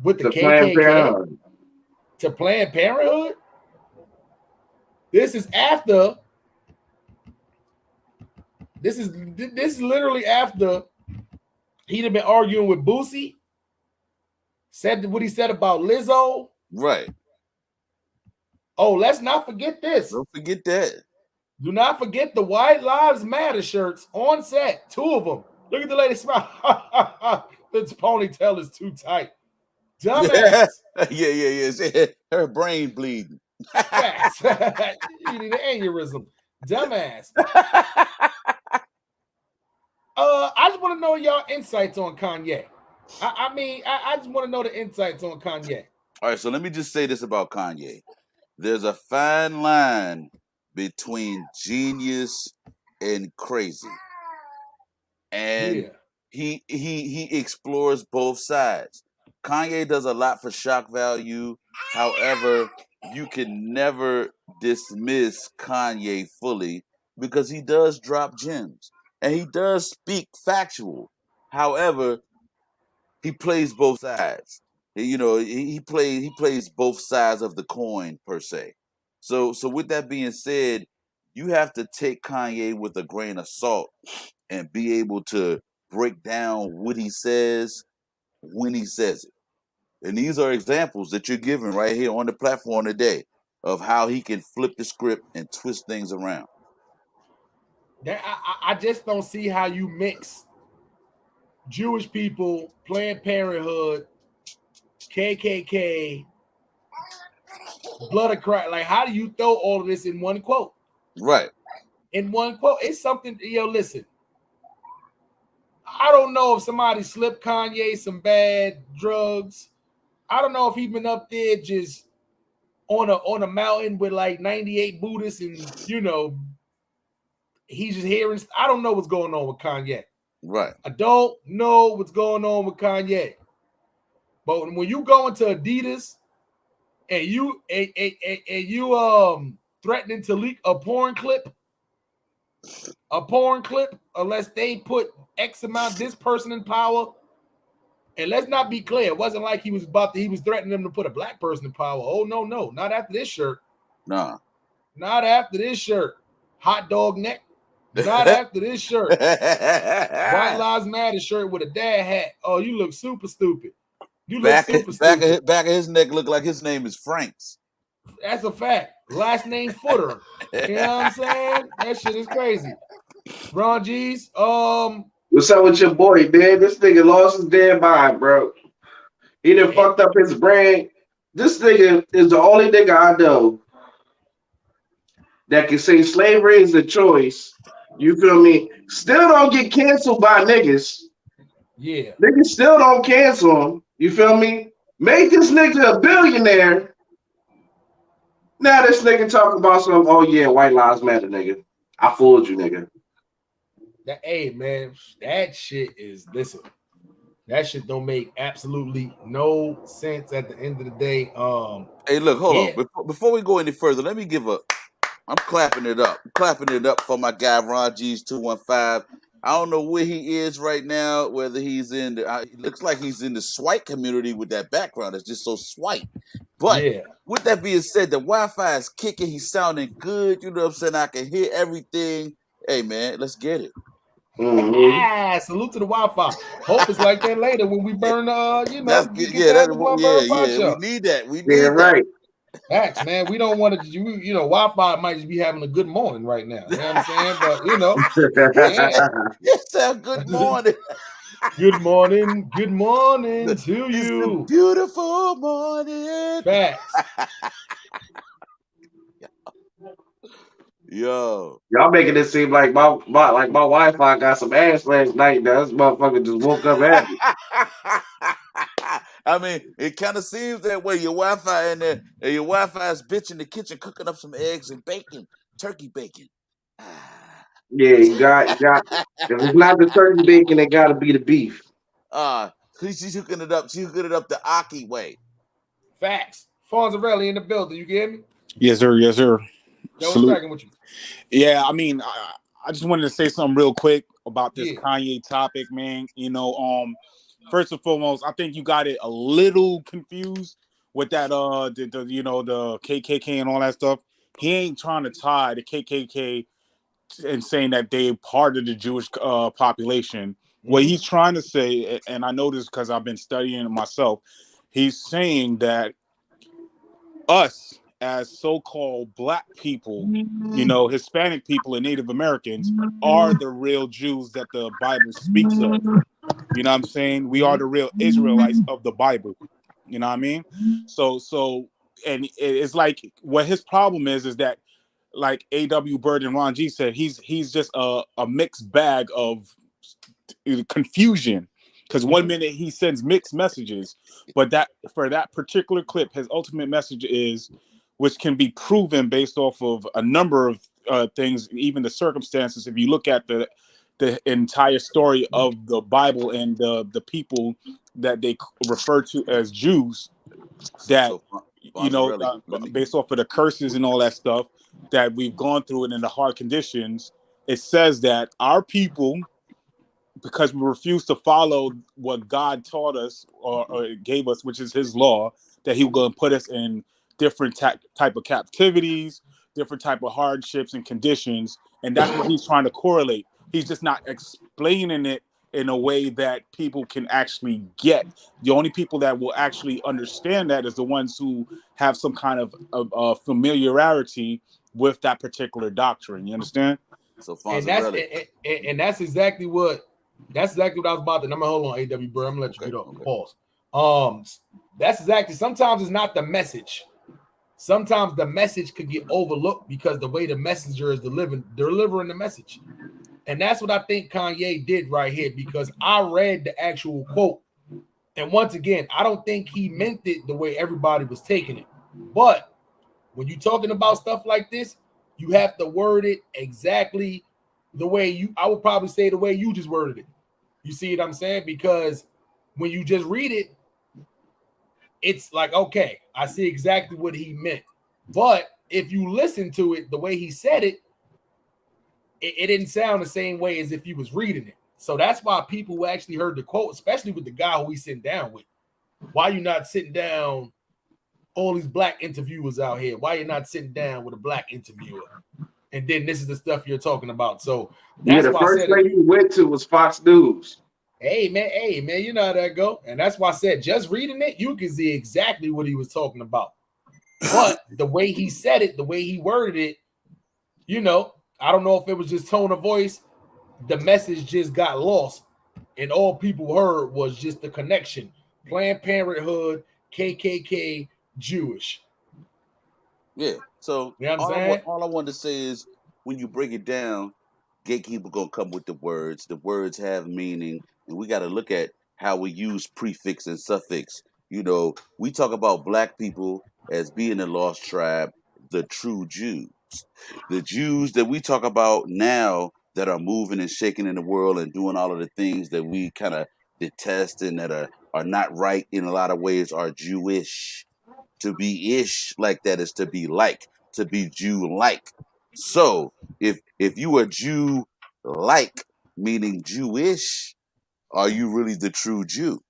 with the KKK to Planned Parenthood. This is after This is literally after he'd have been arguing with Boosie. Said what he said about Lizzo. Right. Oh, let's not forget this. Don't forget that. Do not forget the White Lives Matter shirts on set. 2 of them. Look at the lady smile. This ponytail is too tight. Dumbass. Yeah. Her brain bleeding. Facts. You need an aneurysm. Dumbass. I just want to know y'all insights on Kanye. I just want to know the insights on Kanye. All right, so let me just say this about Kanye. There's a fine line between genius and crazy. And he explores both sides. Kanye does a lot for shock value. However, you can never dismiss Kanye fully because he does drop gems and he does speak factual. However, he plays both sides. He plays both sides of the coin per se. So with that being said, you have to take Kanye with a grain of salt and be able to break down what he says when he says it. And these are examples that you're giving right here on the platform today of how he can flip the script and twist things around. I just don't see how you mix Jewish people, Planned Parenthood, KKK, blood of Christ. Like, how do you throw all of this in one quote? Right. In one quote. It's something, listen. I don't know if somebody slipped Kanye some bad drugs. I don't know if he's been up there just on a mountain with like 98 Buddhists and, he's just hearing. I don't know what's going on with Kanye. Right. I don't know what's going on with Kanye. But when you go into Adidas and you threatening to leak a porn clip unless they put X amount this person in power. And let's not be clear, it wasn't like he was threatening them to put a black person in power. Oh no, not after this shirt. Nah. Not after this shirt. Hot dog neck. Not after this shirt. White Lives Matter shirt with a dad hat. Oh, you look super stupid. You look super stupid. Back of his neck look like his name is Franks. That's a fact. Last name Footer. You know what I'm saying? That shit is crazy. Ron G's. What's up with your boy, man? This nigga lost his damn mind, bro. He done fucked up his brain. This nigga is the only nigga I know that can say slavery is a choice. You feel me? Still don't get canceled by niggas. Yeah. Niggas still don't cancel him. You feel me? Make this nigga a billionaire. Now this nigga talking about some, oh yeah, White Lives Matter, nigga. I fooled you, nigga. Hey, man, that shit is, listen, that shit don't make absolutely no sense at the end of the day. Hey, look, hold on. Before we go any further, let me I'm clapping it up. I'm clapping it up for my guy, Ron G's 215. I don't know where he is right now, whether he's in it looks like he's in the Swipe community with that background. It's just so Swipe. But with that being said, the Wi-Fi is kicking. He's sounding good. You know what I'm saying? I can hear everything. Hey, man, let's get it. Mm-hmm. Salute to the Wi-Fi. Hope it's like that later when we burn, we need that. We need right. Facts, man. We don't want to, Wi-Fi might just be having a good morning right now. You know what I'm saying? But, it's a good morning. Good morning to you. It's a beautiful morning. Facts. Yo, y'all making it seem like my Wi-Fi got some ass last night. Now this motherfucker just woke up happy. I mean, it kind of seems that way. Your Wi-Fi in there, and your Wi-Fi is bitch in the kitchen cooking up some eggs and bacon, turkey bacon. Yeah, you got. If it's not the turkey bacon, it got to be the beef. She's hooking it up. She's hooking it up the Aki way. Facts. Fonzarelli in the building. You get me? Yes, sir. Yes, sir. What's cracking with you? Yeah, I mean, I just wanted to say something real quick about this Kanye topic, man. First and foremost, I think you got it a little confused with that, the KKK and all that stuff. He ain't trying to tie the KKK and saying that they're part of the Jewish population. What he's trying to say, and I know this because I've been studying it myself, he's saying that us as so-called black people, you know, Hispanic people and Native Americans are the real Jews that the Bible speaks of. You know what I'm saying? We are the real Israelites of the Bible. You know what I mean? So, and it's like what his problem is that, like A.W. Byrd and Ron G said, he's just a mixed bag of confusion. Because one minute he sends mixed messages, but that for that particular clip, his ultimate message is, which can be proven based off of a number of things, even the circumstances. If you look at the entire story of the Bible and the people that they refer to as Jews, that you know, based off of the curses and all that stuff that we've gone through and in the hard conditions, it says that our people, because we refuse to follow what God taught us or gave us, which is his law, that he was going to put us in different type of captivities, different type of hardships and conditions. And that's what he's trying to correlate. He's just not explaining it in a way that people can actually get. The only people that will actually understand that is the ones who have some kind of familiarity with that particular doctrine. You understand? So and that's exactly what I was about to. I'm gonna hold on, AW Byrd. I'm gonna let you get off. Pause. That's exactly. Sometimes it's not the message. Sometimes the message could get overlooked because the way the messenger is delivering the message. And that's what I think Kanye did right here, because I read the actual quote. And once again, I don't think he meant it the way everybody was taking it. But when you're talking about stuff like this, you have to word it exactly the way I would probably say the way you just worded it. You see what I'm saying? Because when you just read it, it's like, okay, I see exactly what he meant. But if you listen to it the way he said it, it didn't sound the same way as if you was reading it. So that's why people who actually heard the quote, especially with the guy who we sitting down with, why you not sitting down, all these black interviewers out here, why you not sitting down with a black interviewer? And then this is the stuff you're talking about. So that's the why first place you went to was Fox News. Hey man, you know how that go. And that's why I said, just reading it, you can see exactly what he was talking about. But the way he said it, the way he worded it, you know, I don't know if it was just tone of voice. The message just got lost, and all people heard was just the connection: Planned Parenthood, KKK, Jewish. Yeah. So you know what I'm saying? All I wanted to say is, when you break it down, gatekeeper gonna come with the words. The words have meaning, and we got to look at how we use prefix and suffix. You know, we talk about black people as being the lost tribe, the true Jews. The Jews that we talk about now that are moving and shaking in the world and doing all of the things that we kind of detest and that are not right in a lot of ways are Jewish. To be ish like that is to be like, to be Jew-like. So if you are Jew-like, meaning Jewish, are you really the true Jew?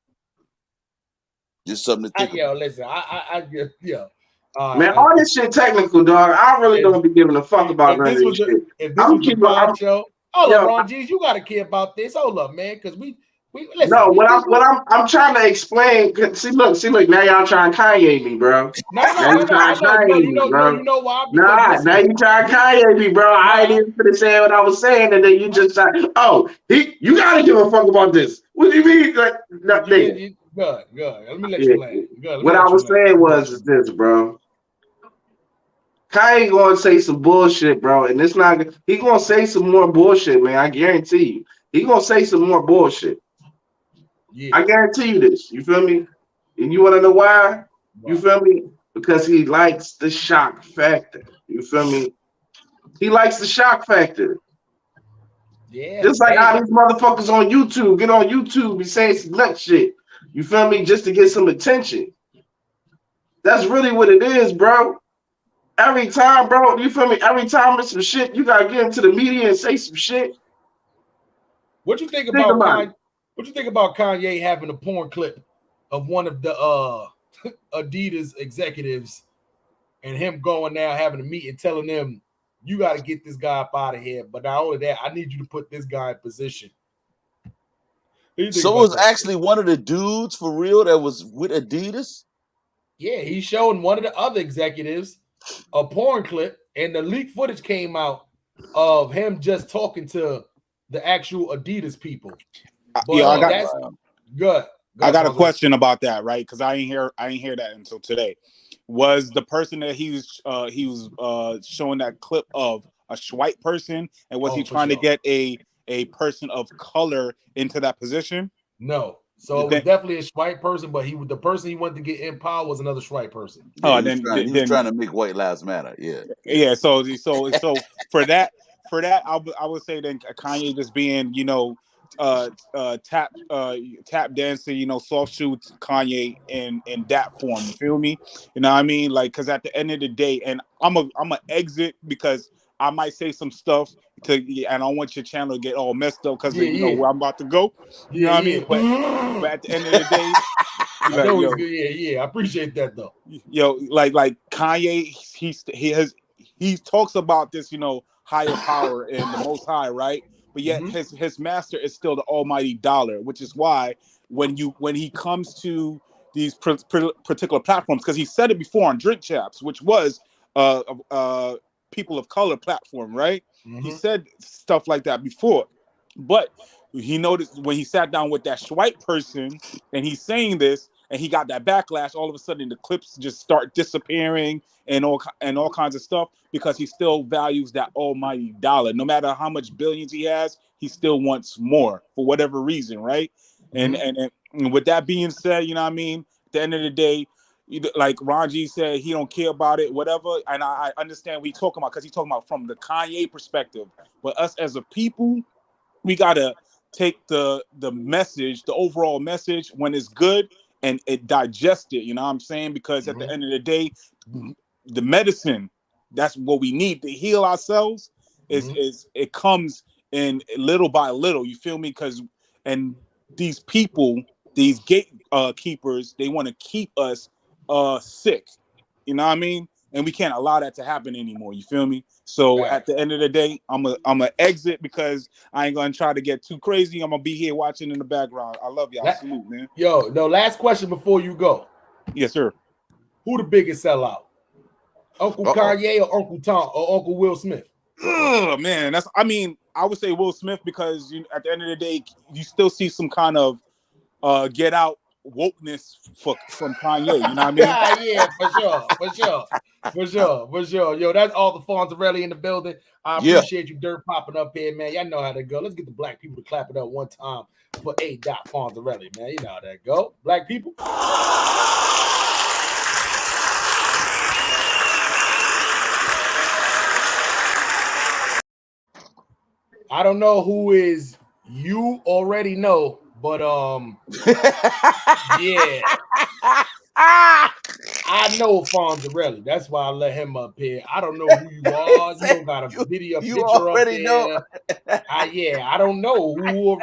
Just something to think about. Listen, Man, all this shit technical, dog. I really don't be giving a fuck about none of this shit. If this was the pod show, hold up, Ron G's, you gotta care about this. Hold up, man, because we listen. No, I'm trying to explain. See, look. Now y'all trying to Kanye me, bro. Now you trying to Kanye me, bro. You know why? Now you trying to Kanye me, bro. I ain't even gonna say what I was saying, and then you just said, you gotta give a fuck about this. What do you mean? Like, good. Let me let you land. What I was saying was this, bro. Kanye gonna say some bullshit, bro, and it's not. He gonna say some more bullshit, man. I guarantee you. He gonna say some more bullshit. Yeah. I guarantee you this. You feel me? And you want to know why? You feel me? Because he likes the shock factor. You feel me? He likes the shock factor. Yeah. Just like how these motherfuckers on YouTube get on YouTube and saying some nut shit. You feel me? Just to get some attention. That's really what it is, bro. Every time, bro, you feel me? Every time it's some shit, you gotta get into the media and say some shit. What you think about Kanye? What you think about Kanye having a porn clip of one of the Adidas executives and him going now having a meeting telling them you got to get this guy up out of here. But not only that, I need you to put this guy in position. So it was actually one of the dudes for real that was with Adidas? Yeah, he's showing one of the other executives a porn clip, and the leaked footage came out of him just talking to the actual Adidas people. But that's good. I got a question about that, right? Because I ain't hear that until today. Was the person that he was showing that clip of a white person, and was he trying to get a person of color into that position? No. So it was definitely a white person, but the person he wanted to get in power was another white person. Yeah, he was trying to make white lives matter. Yeah. Yeah. So for that, I would say then Kanye just being, tap dancing, soft shoe Kanye in that form. You feel me? You know what I mean? Like, because at the end of the day, and I'm a exit because I might say some stuff and I don't want your channel to get all messed up because where I'm about to go. You know what I mean? But at the end of the day, I appreciate that though. Like Kanye, he talks about this, higher power and the Most High, right? But yet his master is still the almighty dollar, which is why when he comes to these particular platforms, because he said it before on Drink Chaps, which was people of color platform, right? He said stuff like that before, but he noticed when he sat down with that white person and he's saying this and he got that backlash, all of a sudden the clips just start disappearing and all kinds of stuff, because he still values that almighty dollar. No matter how much billions he has, he still wants more for whatever reason, right? And with that being said, you know what I mean? At the end of the day, like Ron G said, he don't care about it, whatever. And I understand what he's talking about, because he's talking about from the Kanye perspective. But us as a people, we gotta take the message, the overall message, when it's good and it digest it. You know what I'm saying? Because at the end of the day, the medicine, that's what we need to heal ourselves. Is it comes in little by little. You feel me? And these people, these gatekeepers, they want to keep us sick. You know what I mean? And we can't allow that to happen anymore. You feel me? So at the end of the day, I'm a exit, because I ain't gonna try to get too crazy. I'm gonna be here watching in the background. I love y'all. Salute, man. Last question before you go. Yes, sir. Who the biggest sellout? Uncle Kanye or Uncle Tom or Uncle Will Smith? Oh man, I would say Will Smith, because at the end of the day, you still see some kind of get out wokeness from Kanye. You know what I mean? Yeah, for sure. Yo, that's all the Fonzarelli in the building. I appreciate you, Dirt, popping up here, man. Y'all know how to go. Let's get the black people to clap it up one time for A. Fonzarelli, man. You know how that go. Black people. I don't know who is you already know, but yeah. I know Fonzarelli. That's why I let him up here. I don't know who you are. You don't got a video picture already up there. I don't know who.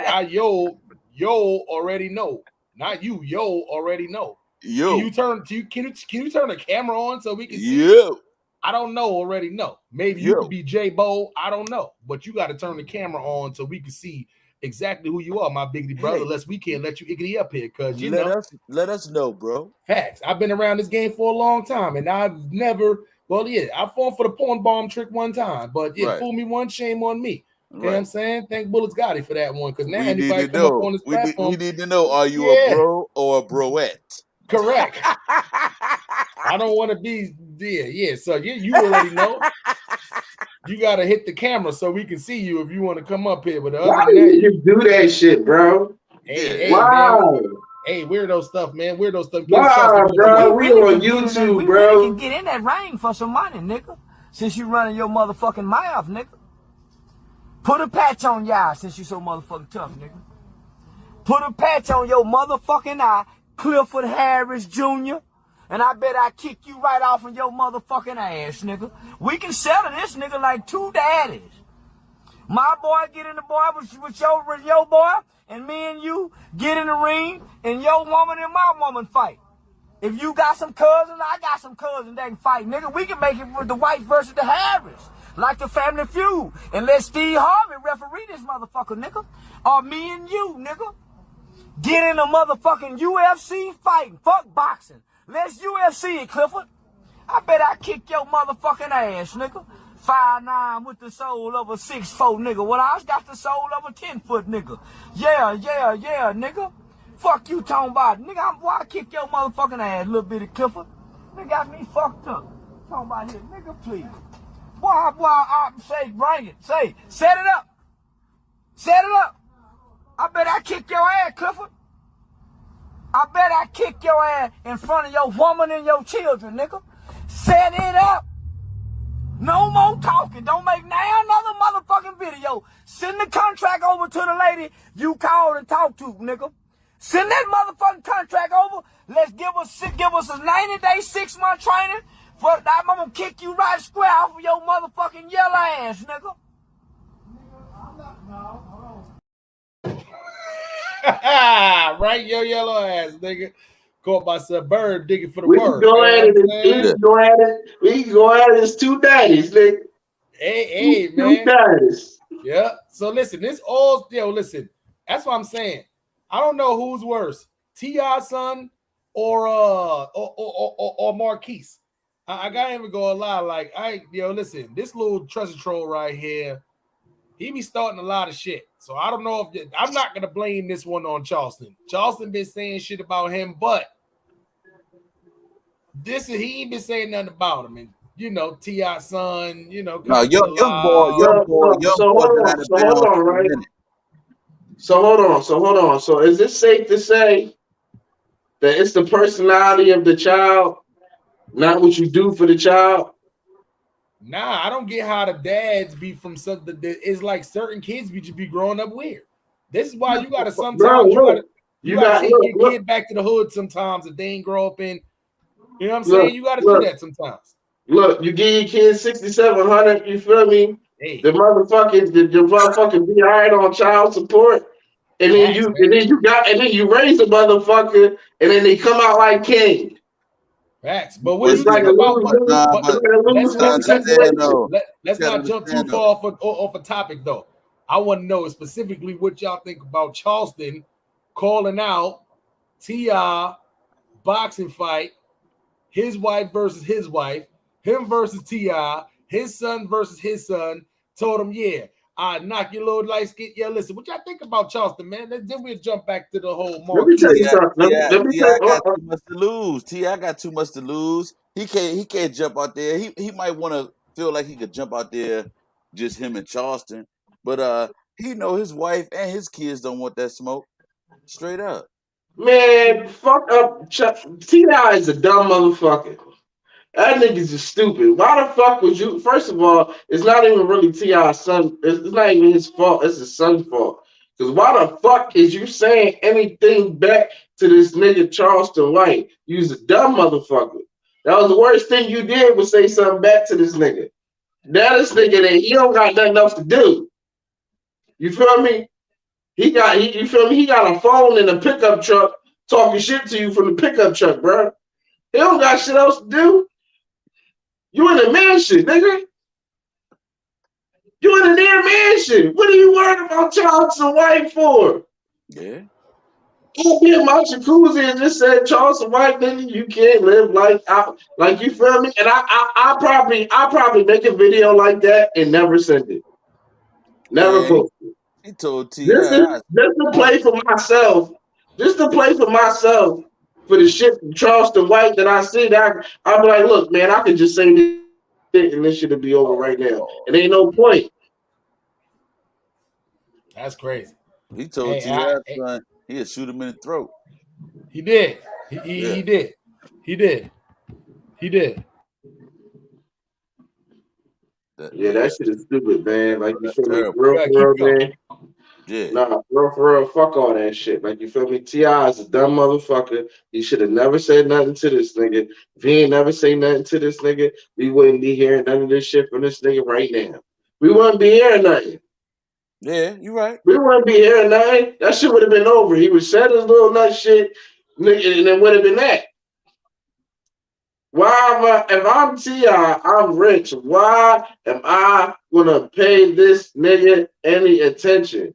Yo already know. Not you. Yo already know. Can you turn the camera on so we can see? I don't know. Already know. Maybe you could be J-Bo. I don't know. But you got to turn the camera on so we can see exactly who you are, my biggity brother. Unless we can't let you iggity up here, because let us know, bro. Facts. I've been around this game for a long time, and I've never. I fought for the porn bomb trick one time, but fool me once, shame on me. You know what I'm saying? Thank Bullets Gotti for that one, because now anybody come up on this platform, we need to know: are you a bro or a broette? Correct. I don't want to be So you already know. You gotta hit the camera so we can see you if you want to come up here. But why do you do that shit, bro? Hey, wow. Man, hey, weirdo stuff, man. Weirdo stuff. Wow, bro. We on YouTube, bro. We can get in that ring for some money, nigga. Since you running your motherfucking mouth, nigga. Put a patch on y'all since you so motherfucking tough, nigga. Put a patch on your motherfucking eye, Clifford Harris Jr., and I bet I kick you right off in your motherfucking ass, nigga. We can settle this nigga like two daddies. My boy get in the boy with your boy, and me and you get in the ring, and your woman and my woman fight. If you got some cousins, I got some cousins that can fight, nigga. We can make it with the white versus the Harris. like the Family Feud. And let Steve Harvey referee this motherfucker, nigga. Or me and you, nigga. Get in a motherfucking UFC fighting. Fuck boxing. Let's UFC it, Clifford. I bet I kick your motherfucking ass, nigga. 5'9" with the soul of a 6'4", nigga. Well, I got the soul of a 10-foot nigga. Yeah, nigga. Fuck you talking about. Nigga, why I kick your motherfucking ass, little bitty Clifford? Nigga got me fucked up. Talking about here, nigga, please. Boy, I say, bring it. Say, set it up. Set it up. I bet I kick your ass, Clifford. I bet I kick your ass in front of your woman and your children, nigga. Set it up. No more talking. Don't make now another motherfucking video. Send the contract over to the lady you called and talked to, nigga. Send that motherfucking contract over. Let's give us a 90-day, 6-month training. I'm gonna kick you right square off of your motherfucking yellow ass, nigga. Right, your yellow ass, nigga. Caught myself Byrd digging for the We word. can go at it. We can go at it as two daddies, nigga. Hey, man. Two daddies. Yeah. So listen, listen. That's what I'm saying. I don't know who's worse, T.I.'s son or Marquise. I gotta even go a lie. Like, listen, this little treasure troll right here, he be starting a lot of shit. So I don't know if I'm not gonna blame this one on Charleston. Charleston been saying shit about him, but he ain't been saying nothing about him. And T.I.'s son, No, young boy down the bounds for a minute. So hold on. So is it safe to say that it's the personality of the child, not what you do for the child? Nah, I don't get how the dads be from something. It's like certain kids be growing up weird. This is why you gotta sometimes you gotta take your kid back to the hood sometimes if they ain't grow up in. You know what I'm saying? You gotta do that sometimes. Look, you give your kids 6,700. You feel me? Hey. The motherfucking be all right on child support, and then you raise a motherfucker, and then they come out like king. Facts. But what do you think about? Let's not jump too far off a topic though. I want to know specifically what y'all think about Charleston calling out T.I. boxing fight, his wife versus his wife, him versus T.I., his son versus his son. Told him, yeah, I knock your little light skin. Yeah, listen, what y'all think about Charleston, man? Then we'll jump back to the whole market. Let me tell you something. T.I. got too much to lose. T.I. got too much to lose. He can't jump out there. He might want to feel like he could jump out there, just him and Charleston. But he know his wife and his kids don't want that smoke. Straight up. Man, fuck up. T.I. is a dumb motherfucker. That nigga's just stupid. Why the fuck would you? First of all, it's not even really T.I.'s son. It's not even his fault. It's his son's fault. Because why the fuck is you saying anything back to this nigga Charleston White? You's a dumb motherfucker. That was the worst thing you did was say something back to this nigga. Now this nigga that he don't got nothing else to do. You feel me? You feel me? He got a phone in a pickup truck talking shit to you from the pickup truck, bro. He don't got shit else to do. You in a mansion, nigga. You in a damn mansion. What are you worried about Charleston White for? Yeah. Don't be in my jacuzzi and just said Charleston White, nigga, you can't live like you feel me? And I probably make a video like that and never send it. Never post it. He told T.I. Just to play for myself. Just to play for myself. For the shit from Charleston White that I see, that I'm like, look, man, I could just say this and this shit would be over right now. It ain't no point. That's crazy. He told T.I. son he'd shoot him in the throat. He did. He did. He did. That shit is stupid, man. Like, you feel me? Real, man. Yeah. Nah, for real, fuck all that shit. Like, you feel me? T.I. is a dumb motherfucker. He should have never said nothing to this nigga. If he ain't never say nothing to this nigga, we wouldn't be hearing none of this shit from this nigga right now. We wouldn't be hearing nothing. Yeah, you right. We wouldn't be hearing nothing. That shit would have been over. He would said his little nut shit, nigga, and it would have been that. Why if I'm T.I., I'm rich. Why am I gonna pay this nigga any attention?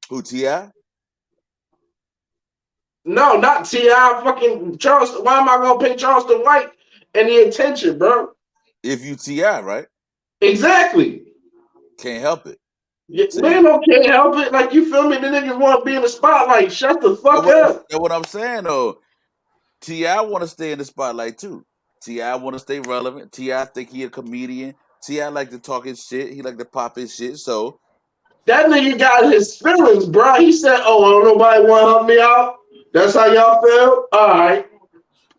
Who, T.I.? No, not T.I. Fucking Charleston. Why am I gonna pay Charleston White any attention, bro? If you T.I., right? Exactly. Can't help it. Yeah, See, man, can't help it. Like, you feel me? The niggas want to be in the spotlight. Shut the fuck up. That's what I'm saying, though. T.I. want to stay in the spotlight, too. T.I. want to stay relevant. T.I. think he a comedian. T.I. like to talk his shit. He like to pop his shit, so. That nigga got his feelings, bro. He said, oh, don't nobody want to help me out? That's how y'all feel? All right.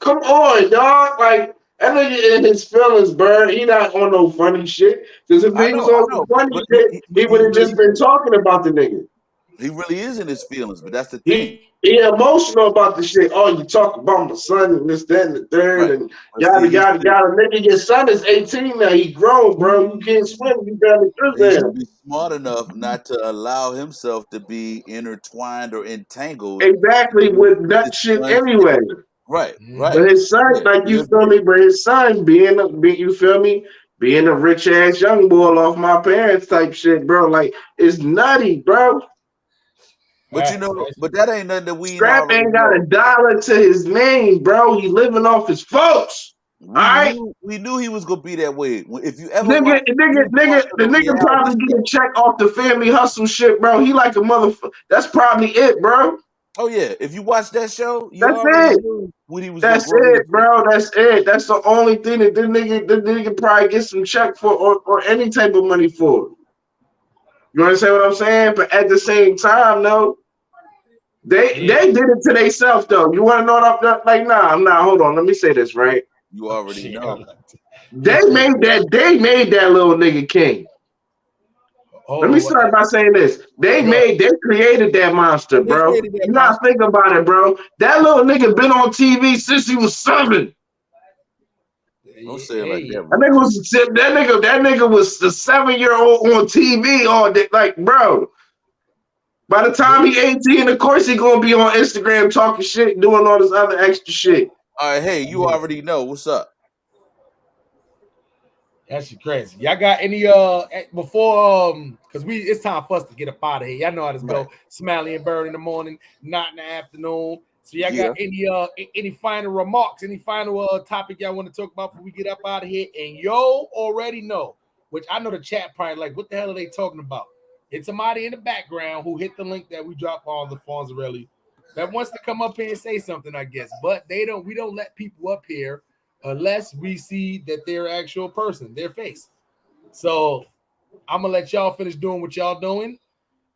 Come on, dog. Like, that nigga in his feelings, bro. He not on no funny shit. Because if he was on some funny shit, he would have just been talking about the nigga. He really is in his feelings, but that's the thing. He emotional about the shit. Oh, you talk about my son and this, that, and the third, and yada, yada, yada. Nigga, your son is 18 now. He grown, bro. You can't swim. You got to He do should be smart enough not to allow himself to be intertwined or entangled. Exactly, with that shit anyway. Right. But his son, like, you feel me? But his son being you feel me? Being a rich ass young boy off my parents type shit, bro. Like, it's nutty, bro. But but that ain't nothing that we Scrap already ain't got know. $1 to his name, bro. He living off his folks. We knew he was gonna be that way. If you ever the nigga probably get a check off the family hustle shit, bro. He like a motherfucker. That's probably it, bro. Oh yeah, if you watch that show, you That's already it. knew when he was. That's it, bro. That's it. That's the only thing that the nigga probably get some check for or any type of money for. You understand what I'm saying? But at the same time, no, they did it to themselves though. You want to know what I'm like? Nah, hold on. Let me say this right. You already know. They made that little nigga king. Let me start by saying this. They created that monster, bro. You gotta think about it, bro. That little nigga been on TV since he was 7. Don't say it like that. That nigga was the 7-year-old on TV all day. Like, bro. By the time he 18, of course he gonna be on Instagram talking shit, doing all this other extra shit. All right, hey, you already know what's up. That's crazy. Y'all got any before because it's time for us to get up out of here. Y'all know how this go. Smiley and Byrd in the morning, not in the afternoon. So y'all got any final remarks, any final topic y'all want to talk about before we get up out of here? And yo already know, which I know the chat probably like, what the hell are they talking about? It's somebody in the background who hit the link that we dropped on the Fonzarelli that wants to come up here and say something, I guess. But we don't let people up here unless we see that they're an actual person, their face. So I'm gonna let y'all finish doing what y'all doing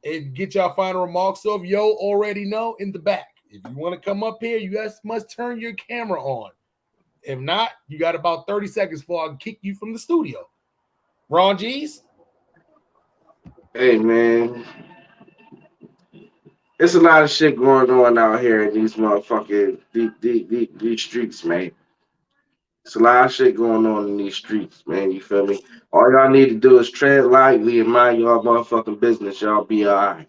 and get y'all final remarks. So if yo already know, in the back, if you want to come up here, you guys must turn your camera on. If not, you got about 30 seconds before I kick you from the studio. Ron G's. Hey man, it's a lot of shit going on out here in these motherfucking these streets, man. It's a lot of shit going on in these streets, man. You feel me? All y'all need to do is tread lightly and mind y'all motherfucking business. Y'all be all right.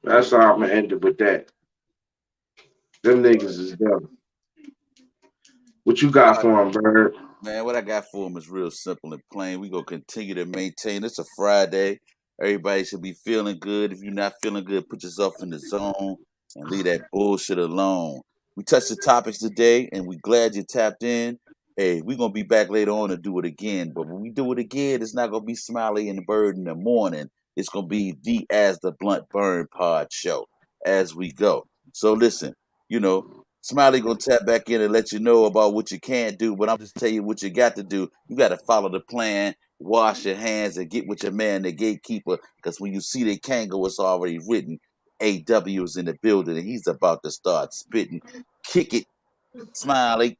That's how I'm gonna end it with that. Them niggas is dumb. What you got for them, Byrd? Man, what I got for them is real simple and plain. We gonna continue to maintain. It's a Friday. Everybody should be feeling good. If you're not feeling good, put yourself in the zone and leave that bullshit alone. We touched the topics today, and we glad you tapped in. Hey, we're gonna be back later on to do it again. But when we do it again, it's not gonna be Smiley and Byrd in the morning. It's gonna be the As the Blunt Burn Pod show as we go. So listen, Smiley gonna tap back in and let you know about what you can't do, but I'm just tell you what you got to do. You got to follow the plan, wash your hands, and get with your man, the gatekeeper. Because when you see the Kango, it's already written. AW is in the building, and he's about to start spitting. Kick it, Smiley.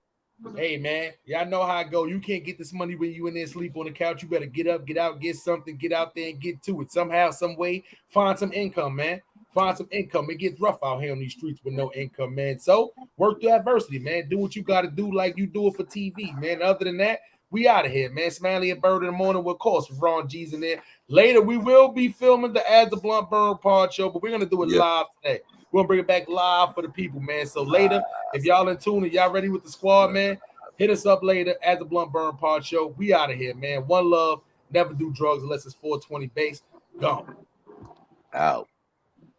Hey man, y'all know how I go. You can't get this money when you in there sleep on the couch. You better get up, get out, get something, get out there and get to it. Somehow, some way, find some income, man. Find some income. It gets rough out here on these streets with no income, man. So work through adversity, man. Do what you got to do like you do it for TV, man. Other than that, we out of here, man. Smiley and Byrd in the morning, of course, with Ron G's in there. Later, we will be filming the As the Blunt Burn Pod show, but we're going to do it live today. We're gonna bring it back live for the people, man. So later, if y'all in tune and y'all ready with the squad, man, hit us up later at the Blunt Burn Pod Show. We out of here, man. One love. Never do drugs unless it's 420 base. Gone. Out.